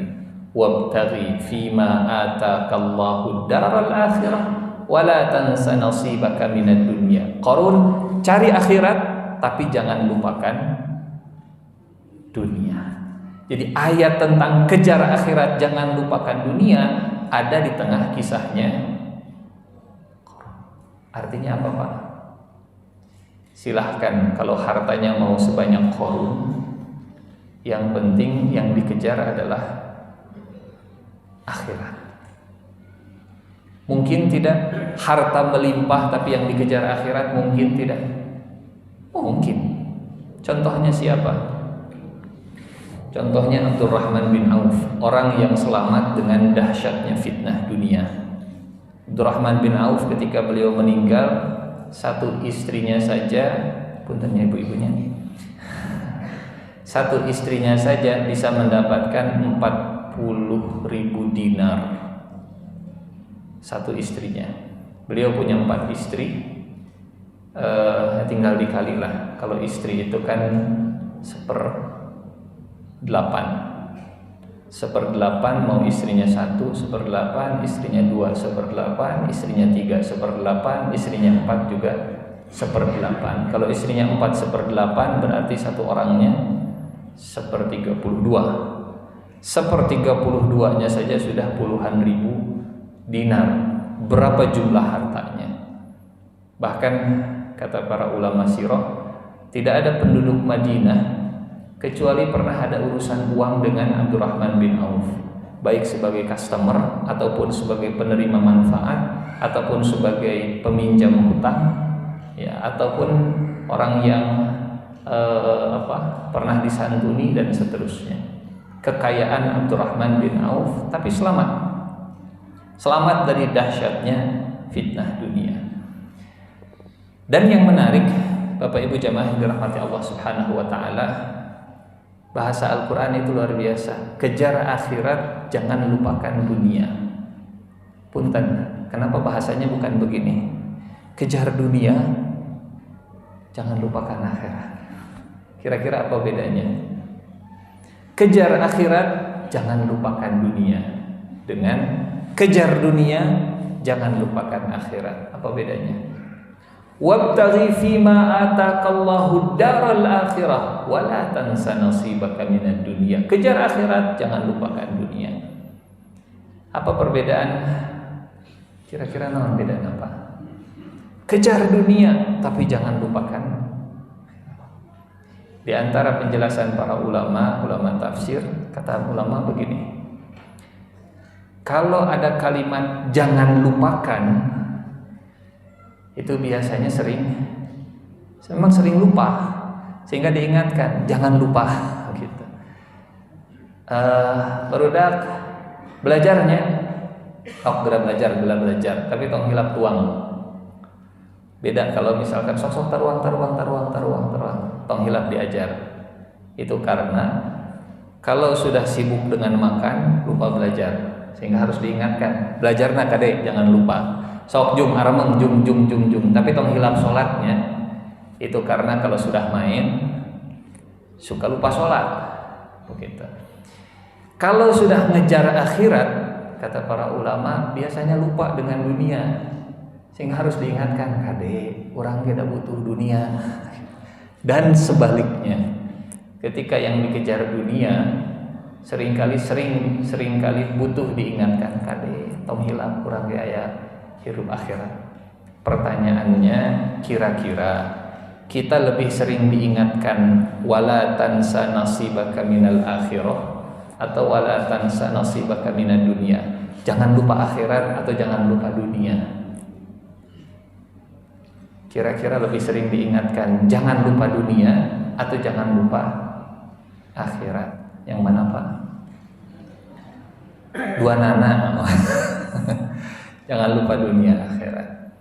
wabtaghi fima atakallahu daral akhirah wala tansa nasibaka minad dunya. Qarun, cari akhirat tapi jangan lupakan dunia. Jadi ayat tentang kejar akhirat, jangan lupakan dunia, ada di tengah kisahnya. Artinya apa, Pak? Silahkan kalau hartanya mau sebanyak Qarun, yang penting yang dikejar adalah akhirat. Mungkin tidak harta melimpah tapi yang dikejar akhirat, mungkin tidak. Mungkin. Contohnya siapa? Contohnya Abdurrahman bin Auf, orang yang selamat dengan dahsyatnya fitnah dunia. Abdurrahman bin Auf ketika beliau meninggal, satu istrinya saja, puntennya ibu-ibunya, satu istrinya saja bisa mendapatkan 40.000 dinar. Satu istrinya. Beliau punya 4 istri, tinggal dikalilah. Kalau istri itu kan 1/8 mau istrinya 1/8, istrinya 2/8, istrinya 3/8, istrinya 4 juga 1/8. Kalau istrinya 4/8 berarti satu orangnya 1/32. 1/32-nya saja sudah puluhan ribu dinar. Berapa jumlah hartanya? Bahkan kata para ulama sirah, tidak ada penduduk Madinah kecuali pernah ada urusan uang dengan Abdurrahman bin Auf, baik sebagai customer ataupun sebagai penerima manfaat ataupun sebagai peminjam hutang, ya, ataupun orang yang pernah disantuni dan seterusnya. Kekayaan Abdurrahman bin Auf, tapi selamat dari dahsyatnya fitnah dunia. Dan yang menarik, Bapak Ibu jamaah yang dirahmati Allah Subhanahu wa taala, bahasa Al-Qur'an itu luar biasa. Kejar akhirat, jangan lupakan dunia. Punten, kenapa bahasanya bukan begini? Kejar dunia, jangan lupakan akhirat. Kira-kira apa bedanya? Kejar akhirat, jangan lupakan dunia. Dengan kejar dunia, jangan lupakan akhirat. Apa bedanya? Wabtaghi fima ataqallahu daral akhirah wa la tansa nasibaka minad dunya. Kejar akhirat, jangan lupakan dunia. Apa perbedaan? Kira-kira naon bedanya apa? Kejar dunia tapi jangan lupakan. Di antara penjelasan para ulama tafsir, kata ulama begini. Kalau ada kalimat jangan lupakan, itu biasanya memang sering lupa, sehingga diingatkan jangan lupa gitu. Barudak belajarnya gerak belajar, tapi tong hilap tuang. Beda kalau misalkan sok taruang, tong hilap diajar. Itu karena kalau sudah sibuk dengan makan, lupa belajar, sehingga harus diingatkan, belajarna kade jangan lupa. Sok jum arameng jum, tapi tong hilap sholatnya. Itu karena kalau sudah main suka lupa sholat, begitu. Kalau sudah ngejar akhirat, kata para ulama, biasanya lupa dengan dunia, sehingga harus diingatkan, kade orang tidak butuh dunia. Dan sebaliknya, ketika yang dikejar dunia seringkali butuh diingatkan, kade tong hilap kurang aya hirup akhirat. Pertanyaannya, kira-kira kita lebih sering diingatkan wala tansa nasibaka minal akhirah atau wala tansa nasibaka minad dunya? Jangan lupa akhirat atau jangan lupa dunia? Kira-kira lebih sering diingatkan jangan lupa dunia atau jangan lupa akhirat? Yang mana Pak? Dua nana. Jangan lupa dunia akhirat.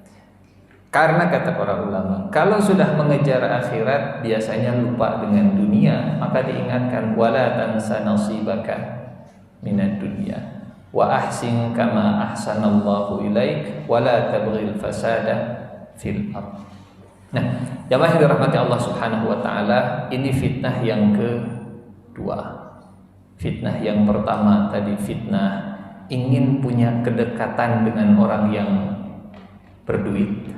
Karena kata para ulama, kalau sudah mengejar akhirat biasanya lupa dengan dunia, maka diingatkan wala tansa nasibaka minad dunya wa ahsin kama ahsanallahu ilaik wala tabghil fasada fil ardh. Nah, jamaah yang dirahmati Allah Subhanahu wa taala, ini fitnah yang kedua. Fitnah yang pertama tadi fitnah ingin punya kedekatan dengan orang yang berduit.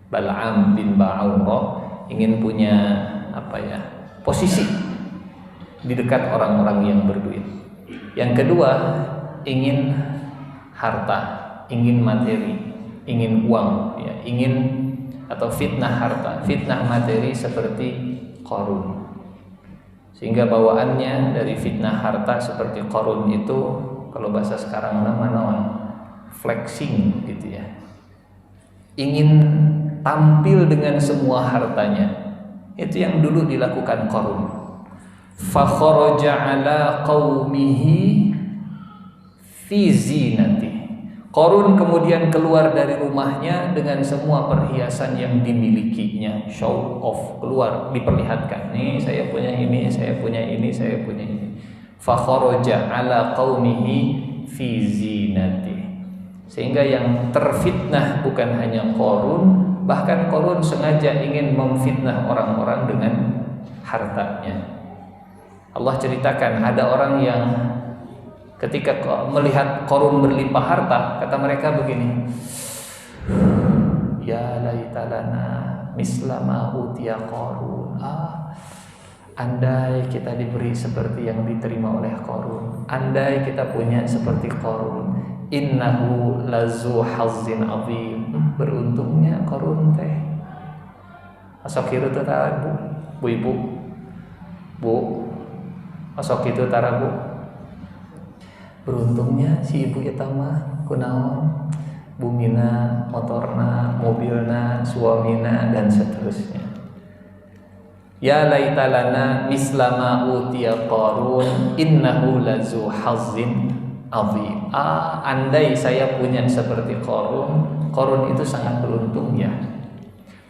Bal'am bin Ba'urah ingin punya posisi di dekat orang-orang yang berduit. Yang kedua, ingin harta, ingin materi, ingin uang, ya, atau fitnah harta, fitnah materi seperti Qarun. Sehingga bawaannya dari fitnah harta seperti Qarun itu, kalau bahasa sekarang nama flexing gitu ya. Ingin tampil dengan semua hartanya. Itu yang dulu dilakukan Qarun. Fa kharaja ala qaumihi fi zinati. Qarun kemudian keluar dari rumahnya dengan semua perhiasan yang dimilikinya, show off, keluar diperlihatkan. Nih saya punya ini, saya punya ini, saya punya ini. Fa kharaja ala qaumihi fi zinati. Sehingga yang terfitnah bukan hanya Qarun, bahkan Qarun sengaja ingin memfitnah orang-orang dengan hartanya. Allah ceritakan ada orang yang ketika melihat Qarun berlimpah harta, kata mereka begini, ya laitalana mislama utiya Qarun. Andai kita diberi seperti yang diterima oleh Qarun, andai kita punya seperti Qarun, innahu lazu hazzin azim. Beruntungnya Qarun teh. Asok kitu teh Bu ibu. Bu. Asok kitu tara Bu. Beruntungnya si ibu eta mah kunaon? Bumina, motorna, mobilna, suamina dan seterusnya. Ya laitalana mislama utiya Qarun innahu lazu hazzin azim. Andai saya punya seperti Qarun. Qarun itu sangat beruntung ya.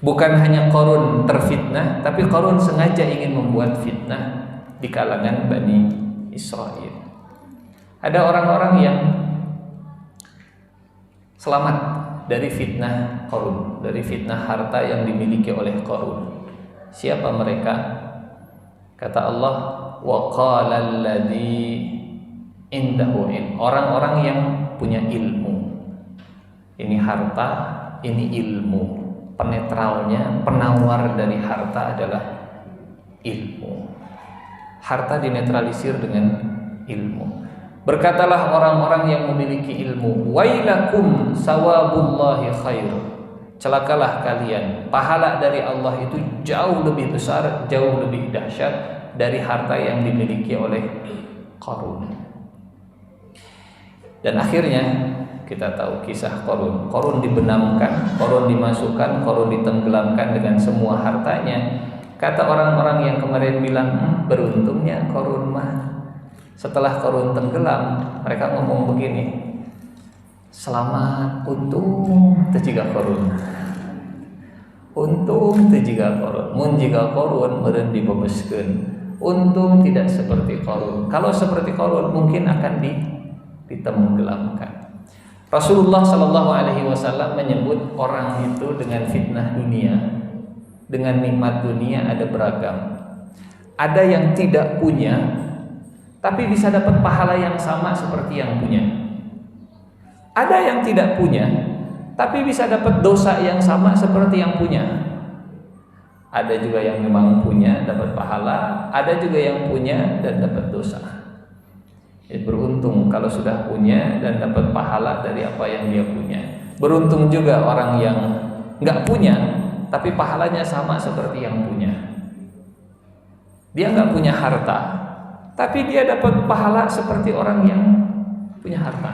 Bukan hanya Qarun terfitnah, tapi Qarun sengaja ingin membuat fitnah di kalangan Bani Israel. Ada orang-orang yang selamat dari fitnah Qarun, dari fitnah harta yang dimiliki oleh Qarun. Siapa mereka? Kata Allah, wa qala alladzi indahu ilm. Orang-orang yang punya ilmu. Ini harta, ini ilmu. Penetralnya, penawar dari harta adalah ilmu. Harta dinetralisir dengan ilmu. Berkatalah orang-orang yang memiliki ilmu, wailakum sawabullahi khair. Celakalah kalian, pahala dari Allah itu jauh lebih besar, jauh lebih dahsyat dari harta yang dimiliki oleh Qarun. Dan akhirnya kita tahu kisah Qarun. Qarun dibenamkan, Qarun dimasukkan, Qarun ditenggelamkan dengan semua hartanya. Kata orang-orang yang kemarin bilang, beruntungnya Qarun mah. Setelah Qarun tenggelam, mereka ngomong begini, selamat, untung terjiga Qarun. Untung terjiga Qarun. Mun jiga Qarun meureun dibebaskeun. Untung tidak seperti Qarun. Kalau seperti Qarun mungkin akan ditenggelamkan. Rasulullah Shallallahu Alaihi Wasallam menyebut orang itu dengan fitnah dunia, dengan nikmat dunia ada beragam. Ada yang tidak punya, tapi bisa dapat pahala yang sama seperti yang punya. Ada yang tidak punya, tapi bisa dapat dosa yang sama seperti yang punya. Ada juga yang memang punya dapat pahala, ada juga yang punya dan dapat dosa. Beruntung kalau sudah punya dan dapat pahala dari apa yang dia punya. Beruntung juga orang yang nggak punya tapi pahalanya sama seperti yang punya. Dia nggak punya harta, tapi dia dapat pahala seperti orang yang punya harta.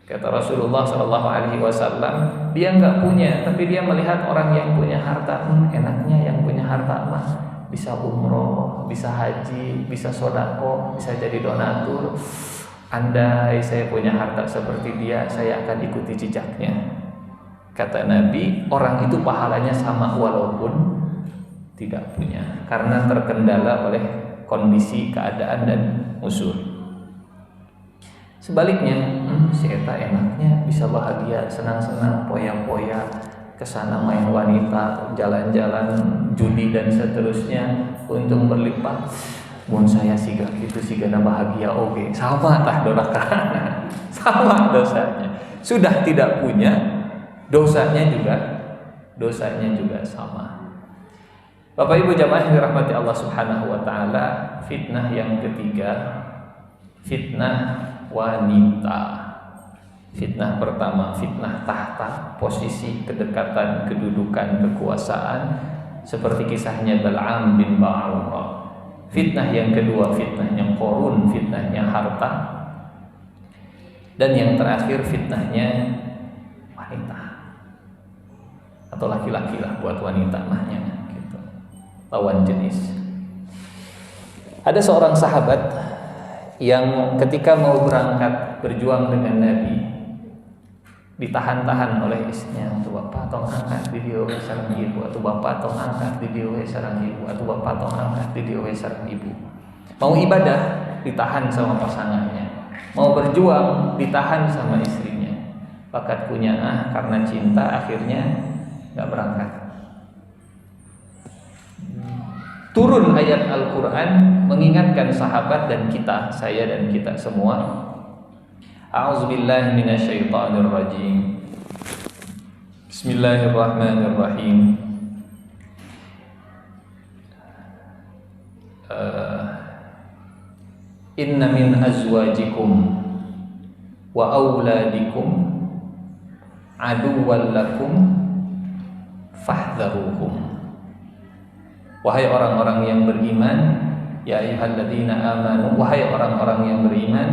Kata Rasulullah Shallallahu Alaihi Wasallam, dia nggak punya, tapi dia melihat orang yang punya harta, enaknya yang punya harta mah bisa umroh, bisa haji, bisa sodako, bisa jadi donatur. Andai saya punya harta seperti dia, saya akan ikuti jejaknya. Kata Nabi, orang itu pahalanya sama walaupun tidak punya, karena terkendala oleh kondisi, keadaan dan musuh. Sebaliknya, si eta enaknya bisa bahagia, senang-senang, poya-poya, kesana main wanita, jalan-jalan, judi dan seterusnya, untung berlipat. Mun saya siga gitu sigana bahagia oke, sama tah dorakana, sama dosanya. Sudah tidak punya, dosanya juga sama. Bapak Ibu jamaah yang dirahmati Allah Subhanahu wa taala, fitnah yang ketiga, fitnah wanita. Fitnah pertama, fitnah tahta, posisi, kedekatan, kedudukan, kekuasaan, seperti kisahnya Bal'am bin Ba'urah. Fitnah yang kedua, fitnahnya Qarun, fitnahnya harta. Dan yang terakhir, fitnahnya wanita. Atau laki-laki lah buat wanita mahnya gitu. Lawan jenis. Ada seorang sahabat yang ketika mau berangkat berjuang dengan Nabi, ditahan-tahan oleh istrinya, atau bapak tong angkat video sareng ibu, atau bapak tong angkat video sareng ibu, atau bapak tong angkat video sareng ibu. Mau ibadah ditahan sama pasangannya, mau berjuang ditahan sama istrinya. Bakat punya karena cinta akhirnya nggak berangkat. Turun ayat Al-Quran mengingatkan sahabat dan kita, saya dan kita semua. A'udzubillahi minasyaitonir rajim. Bismillahirrahmanirrahim. Inna min azwajikum wa auladikum aduwwan lakum fahdharuhum. Wahai orang-orang yang beriman, ya ayyuhalladzina amanu, wahai orang-orang yang beriman,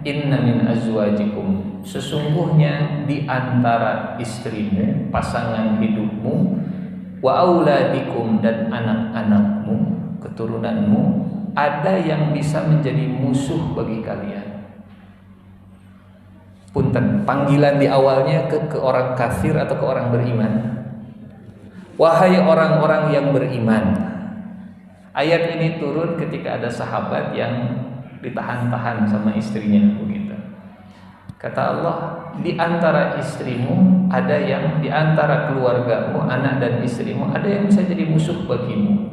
inna min azwajikum, sesungguhnya di antara istrimu, pasangan hidupmu, wa auladikum, dan anak-anakmu, keturunanmu, ada yang bisa menjadi musuh bagi kalian. Punten, panggilan di awalnya ke orang kafir atau ke orang beriman. Wahai orang-orang yang beriman. Ayat ini turun ketika ada sahabat yang ditahan-tahan sama istrinya begitu. Kata Allah, di antara istrimu ada yang, di antara keluargamu, anak dan istrimu, ada yang bisa jadi musuh bagimu.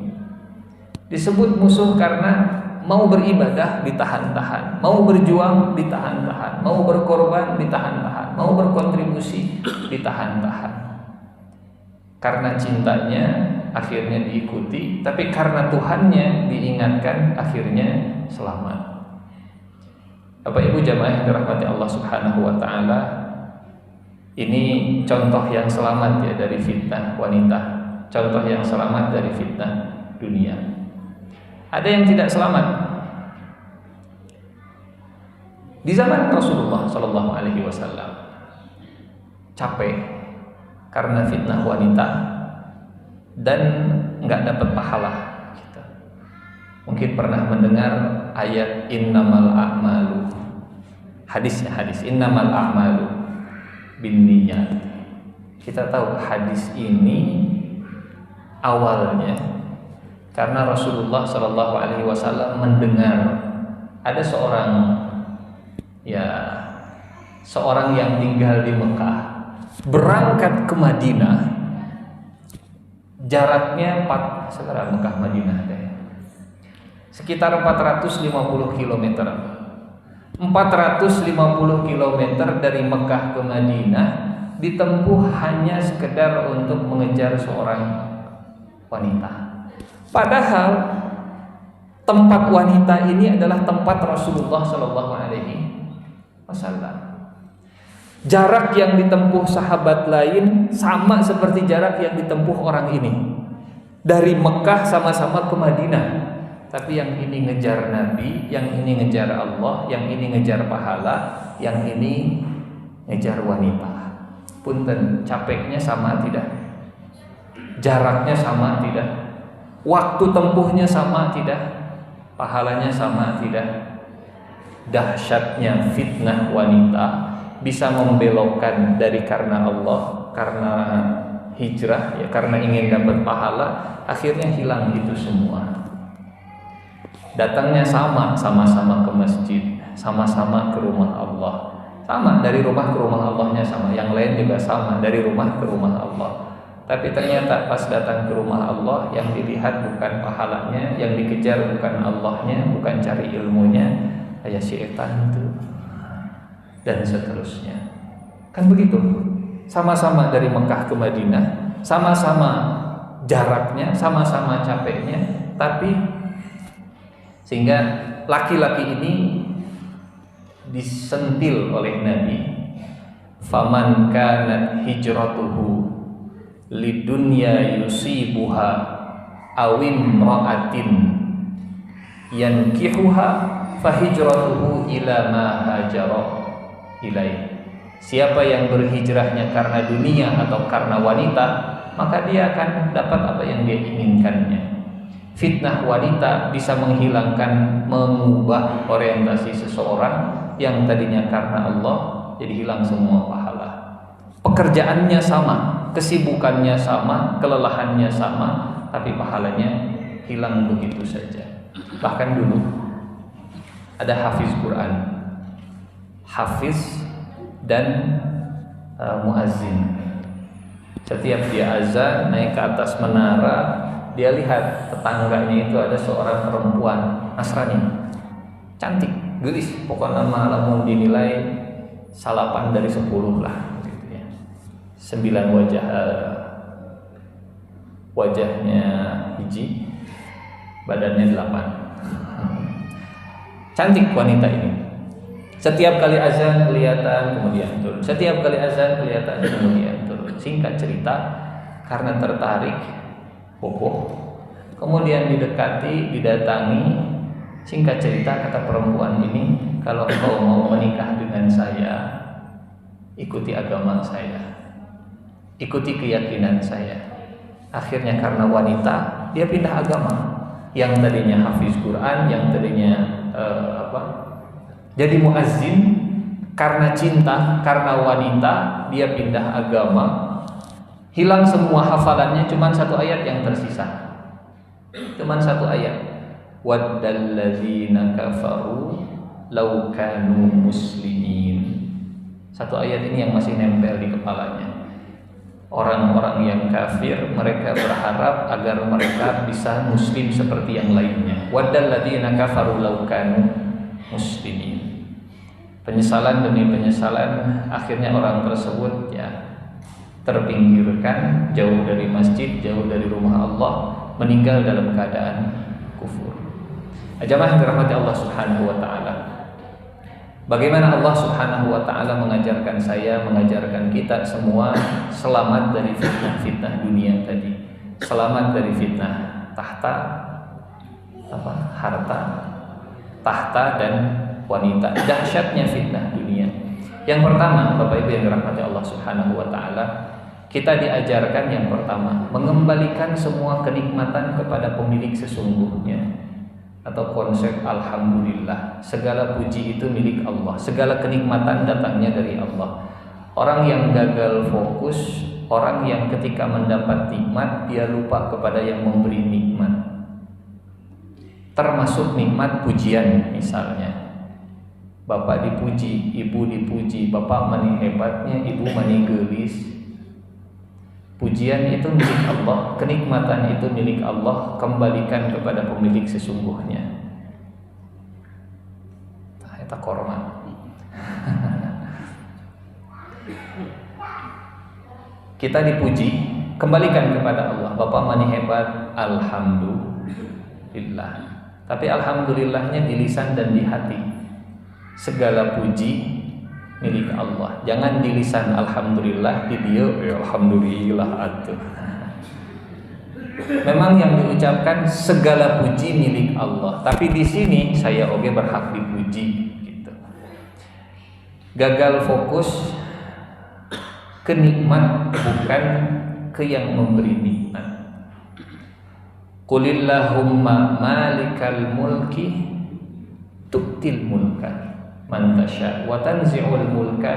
Disebut musuh karena mau beribadah ditahan-tahan, mau berjuang ditahan-tahan, mau berkorban ditahan-tahan, mau berkontribusi ditahan-tahan. Karena cintanya akhirnya diikuti, tapi karena Tuhannya diingatkan akhirnya selamat. Bapak Ibu jamaah yang dirahmati Allah Subhanahu wa taala, ini contoh yang selamat ya dari fitnah wanita, contoh yang selamat dari fitnah dunia. Ada yang tidak selamat. Di zaman Rasulullah Shallallahu Alaihi Wasallam capek karena fitnah wanita dan nggak dapat pahala. Mungkin pernah mendengar ayat innamal a'malu, hadis innamal a'malu binniyat. Kita tahu hadis ini awalnya karena Rasulullah Shallallahu Alaihi Wasallam mendengar ada seorang yang tinggal di Mekah berangkat ke Madinah, jaraknya sekarang Mekah Madinah sekitar 450 km. 450 km dari Mekah ke Madinah ditempuh hanya sekedar untuk mengejar seorang wanita. Padahal tempat wanita ini adalah tempat Rasulullah Shallallahu Alaihi Wasallam. Jarak yang ditempuh sahabat lain sama seperti jarak yang ditempuh orang ini. Dari Mekah sama-sama ke Madinah. Tapi yang ini ngejar Nabi, yang ini ngejar Allah, yang ini ngejar pahala, yang ini ngejar wanita. Punten, capeknya sama tidak? Jaraknya sama tidak? Waktu tempuhnya sama tidak? Pahalanya sama tidak? Dahsyatnya fitnah wanita bisa membelokkan dari karena Allah, karena hijrah, ya karena ingin dapat pahala, akhirnya hilang itu semua. Datangnya sama-sama ke masjid, sama-sama ke rumah Allah, sama dari rumah ke rumah Allahnya sama, yang lain juga sama dari rumah ke rumah Allah. Tapi ternyata pas datang ke rumah Allah, yang dilihat bukan pahalanya, yang dikejar bukan Allahnya, bukan cari ilmunya, kayak syaitan itu, dan seterusnya. Kan begitu. Sama-sama dari Mekah ke Madinah, sama-sama jaraknya, sama-sama capeknya, tapi sehingga laki-laki ini disentil oleh Nabi. Faman kanat hijratuhu lidunya yusibuha awim ra'atin yankihuha fahijratuhu ila ma hajara ilaih. Siapa yang berhijrahnya karena dunia atau karena wanita, maka dia akan dapat apa yang dia inginkannya. Fitnah wanita bisa menghilangkan, mengubah orientasi seseorang yang tadinya karena Allah jadi hilang semua pahala. Pekerjaannya sama, kesibukannya sama, kelelahannya sama, tapi pahalanya hilang begitu saja. Bahkan dulu ada hafiz Quran, hafiz dan muazzin. Setiap dia azan naik ke atas menara, dia lihat tetangganya itu ada seorang perempuan Nasrani, cantik, gelis, pokoknya lamun dinilai 8 dari 10 lah, gitu ya. 9 wajahnya hiji, badannya 8. Cantik wanita ini. Setiap kali azan kelihatan kemudian turun. Setiap kali azan kelihatan kemudian turun. Singkat cerita, karena tertarik, kemudian didekati, didatangi. Singkat cerita, kata perempuan ini, kalau kau mau menikah dengan saya, ikuti agama saya, ikuti keyakinan saya. Akhirnya karena wanita dia pindah agama. Yang tadinya hafiz Quran, yang tadinya jadi muazzin, karena cinta, karena wanita dia pindah agama. Hilang semua hafalannya, cuman satu ayat yang tersisa. Cuman satu ayat. Waddalladzina kafaru law kanu muslimin. Satu ayat ini yang masih nempel di kepalanya. Orang-orang yang kafir, mereka berharap agar mereka bisa muslim seperti yang lainnya. Waddalladzina kafaru law kanu muslimin. Penyesalan demi penyesalan, akhirnya orang tersebut ya terpinggirkan, jauh dari masjid, jauh dari rumah Allah, meninggal dalam keadaan kufur. Jamaah dirahmati Allah Subhanahu wa taala. Bagaimana Allah Subhanahu wa taala mengajarkan saya, mengajarkan kita semua selamat dari fitnah-fitnah dunia tadi. Selamat dari fitnah harta, tahta dan wanita. Dahsyatnya fitnah dunia. Yang pertama, Bapak Ibu yang dirahmati Allah Subhanahu wa taala, kita diajarkan yang pertama, mengembalikan semua kenikmatan kepada pemilik sesungguhnya. Atau konsep alhamdulillah, segala puji itu milik Allah, segala kenikmatan datangnya dari Allah. Orang yang gagal fokus, orang yang ketika mendapat nikmat dia lupa kepada yang memberi nikmat. Termasuk nikmat pujian misalnya. Bapak dipuji, ibu dipuji, bapak mani hebatnya, ibu mani gelis. Pujian itu milik Allah, kenikmatan itu milik Allah, kembalikan kepada pemilik sesungguhnya. Eta korma. Kita dipuji, kembalikan kepada Allah. Bapak mani hebat, alhamdulillah. Tapi alhamdulillahnya di lisan dan di hati. Segala puji milik Allah. Jangan di lisan alhamdulillah, di dia alhamdulillah atuh. Memang yang diucapkan segala puji milik Allah, tapi di sini saya oge berhak dipuji gitu. Gagal fokus ke nikmat, bukan ke yang memberi nikmat. Qulillahumma malikal mulki tu'til mulka man tasya wa tanzi'ul mulka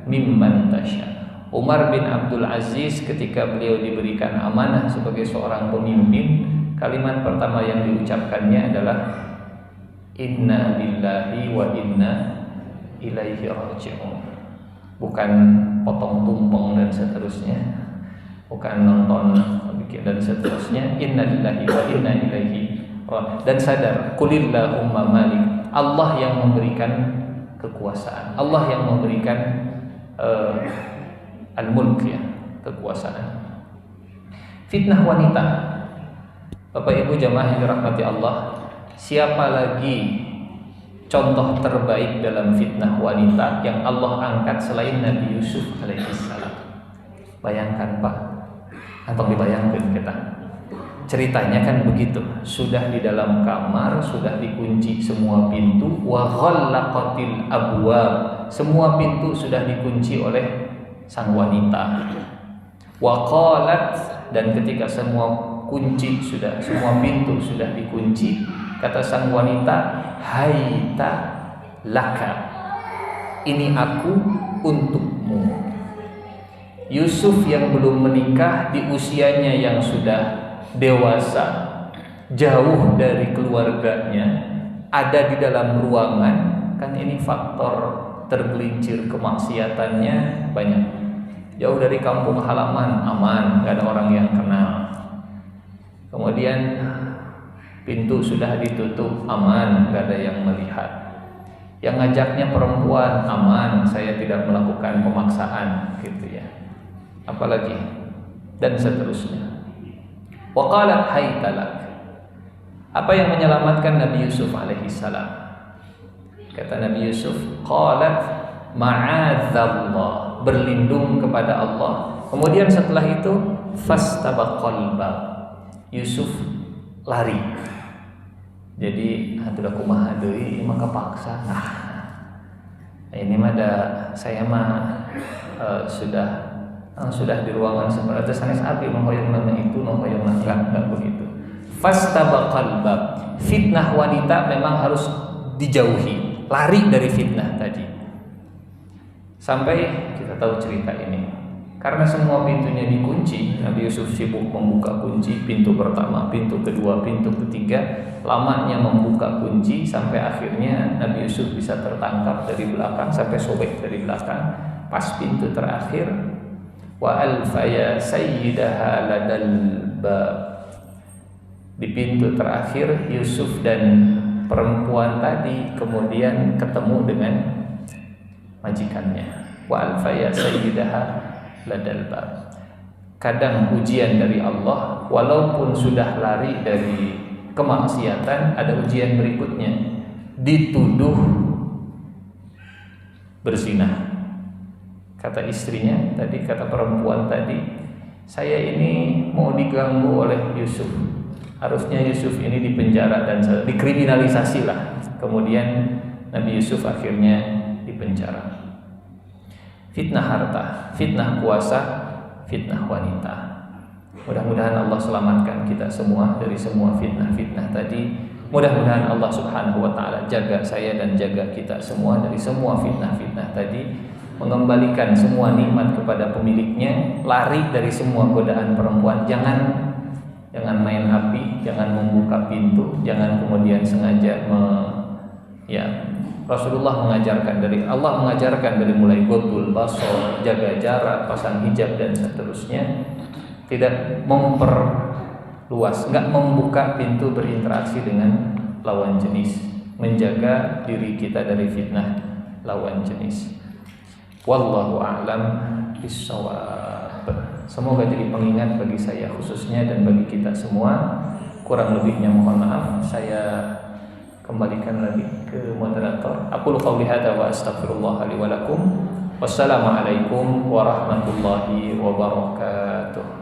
mimman tasya. Umar bin Abdul Aziz ketika beliau diberikan amanah sebagai seorang pemimpin, kalimat pertama yang diucapkannya adalah inna lillahi wa inna ilaihi raji'un. Bukan potong tumpeng dan seterusnya, bukan nonton dan seterusnya. Inna lillahi wa inna ilaihi raji'un. Dan sadar, qulillahumma malik, Allah yang memberikan kekuasaan, Allah yang memberikan al-mulk ya, kekuasaan. Fitnah wanita, Bapak Ibu jamaah yang dirahmati Allah, siapa lagi contoh terbaik dalam fitnah wanita yang Allah angkat selain Nabi Yusuf alaihissalam? Bayangkan Pak, atau dibayangkan kita. Ceritanya kan begitu, sudah di dalam kamar, sudah dikunci semua pintu, wa ghallaqatil abwab, semua pintu sudah dikunci oleh sang wanita. Wa qalat, dan ketika semua kunci sudah, semua pintu sudah dikunci, kata sang wanita, haita laka, ini aku untukmu. Yusuf yang belum menikah, di usianya yang sudah dewasa, jauh dari keluarganya, ada di dalam ruangan, kan ini faktor tergelincir kemaksiatannya banyak. Jauh dari kampung halaman, aman, gak ada orang yang kenal. Kemudian pintu sudah ditutup, aman, gak ada yang melihat. Yang ngajaknya perempuan, aman, saya tidak melakukan pemaksaan, gitu ya. Apalagi dan seterusnya. Waqalat haytalak. Apa yang menyelamatkan Nabi Yusuf alaihissalam? Kata Nabi Yusuf, qalat ma'adzallah, berlindung kepada Allah. Kemudian setelah itu fastabaqal bab, Yusuf lari. Jadi atuh kumaha deui maka paksa. Nah, ini mah saya mah sudah sudah di ruangan sebenarnya sanes api menghoyong mana itu menghoyong enggak begitu. Fastabaqal bab. Fitnah wanita memang harus dijauhi, lari dari fitnah tadi. Sampai kita tahu cerita ini. Karena semua pintunya dikunci, Nabi Yusuf sibuk membuka kunci, pintu pertama, pintu kedua, pintu ketiga, lamanya membuka kunci sampai akhirnya Nabi Yusuf bisa tertangkap dari belakang sampai sobek dari belakang. Pas pintu terakhir, wa alfaya sayyidaha ladal bab. Di pintu terakhir Yusuf dan perempuan tadi kemudian ketemu dengan majikannya. Wa alfaya sayyidaha ladal bab. Kadang ujian dari Allah, walaupun sudah lari dari kemaksiatan, ada ujian berikutnya, dituduh berzina. Kata istrinya tadi, kata perempuan tadi, saya ini mau diganggu oleh Yusuf, harusnya Yusuf ini dipenjara dan dikriminalisasi lah. Kemudian Nabi Yusuf akhirnya dipenjara. Fitnah harta, fitnah kuasa, fitnah wanita. Mudah-mudahan Allah selamatkan kita semua dari semua fitnah-fitnah tadi. Mudah-mudahan Allah Subhanahu wa taala jaga saya dan jaga kita semua dari semua fitnah-fitnah tadi, mengembalikan semua nikmat kepada pemiliknya, lari dari semua godaan perempuan. Jangan main api, jangan membuka pintu, jangan kemudian sengaja Rasulullah mengajarkan Allah mengajarkan dari mulai ghaddul basar, jaga jarak, pasang hijab dan seterusnya. Tidak memperluas, enggak membuka pintu berinteraksi dengan lawan jenis, menjaga diri kita dari fitnah lawan jenis. Wallahu a'lam bishawab. Semoga jadi pengingat bagi saya khususnya dan bagi kita semua. Kurang lebihnya mohon maaf. Saya kembalikan lagi ke moderator. Aku qauli hadza wa astaghfirullah li wa lakum. Wassalamualaikum warahmatullahi wabarakatuh.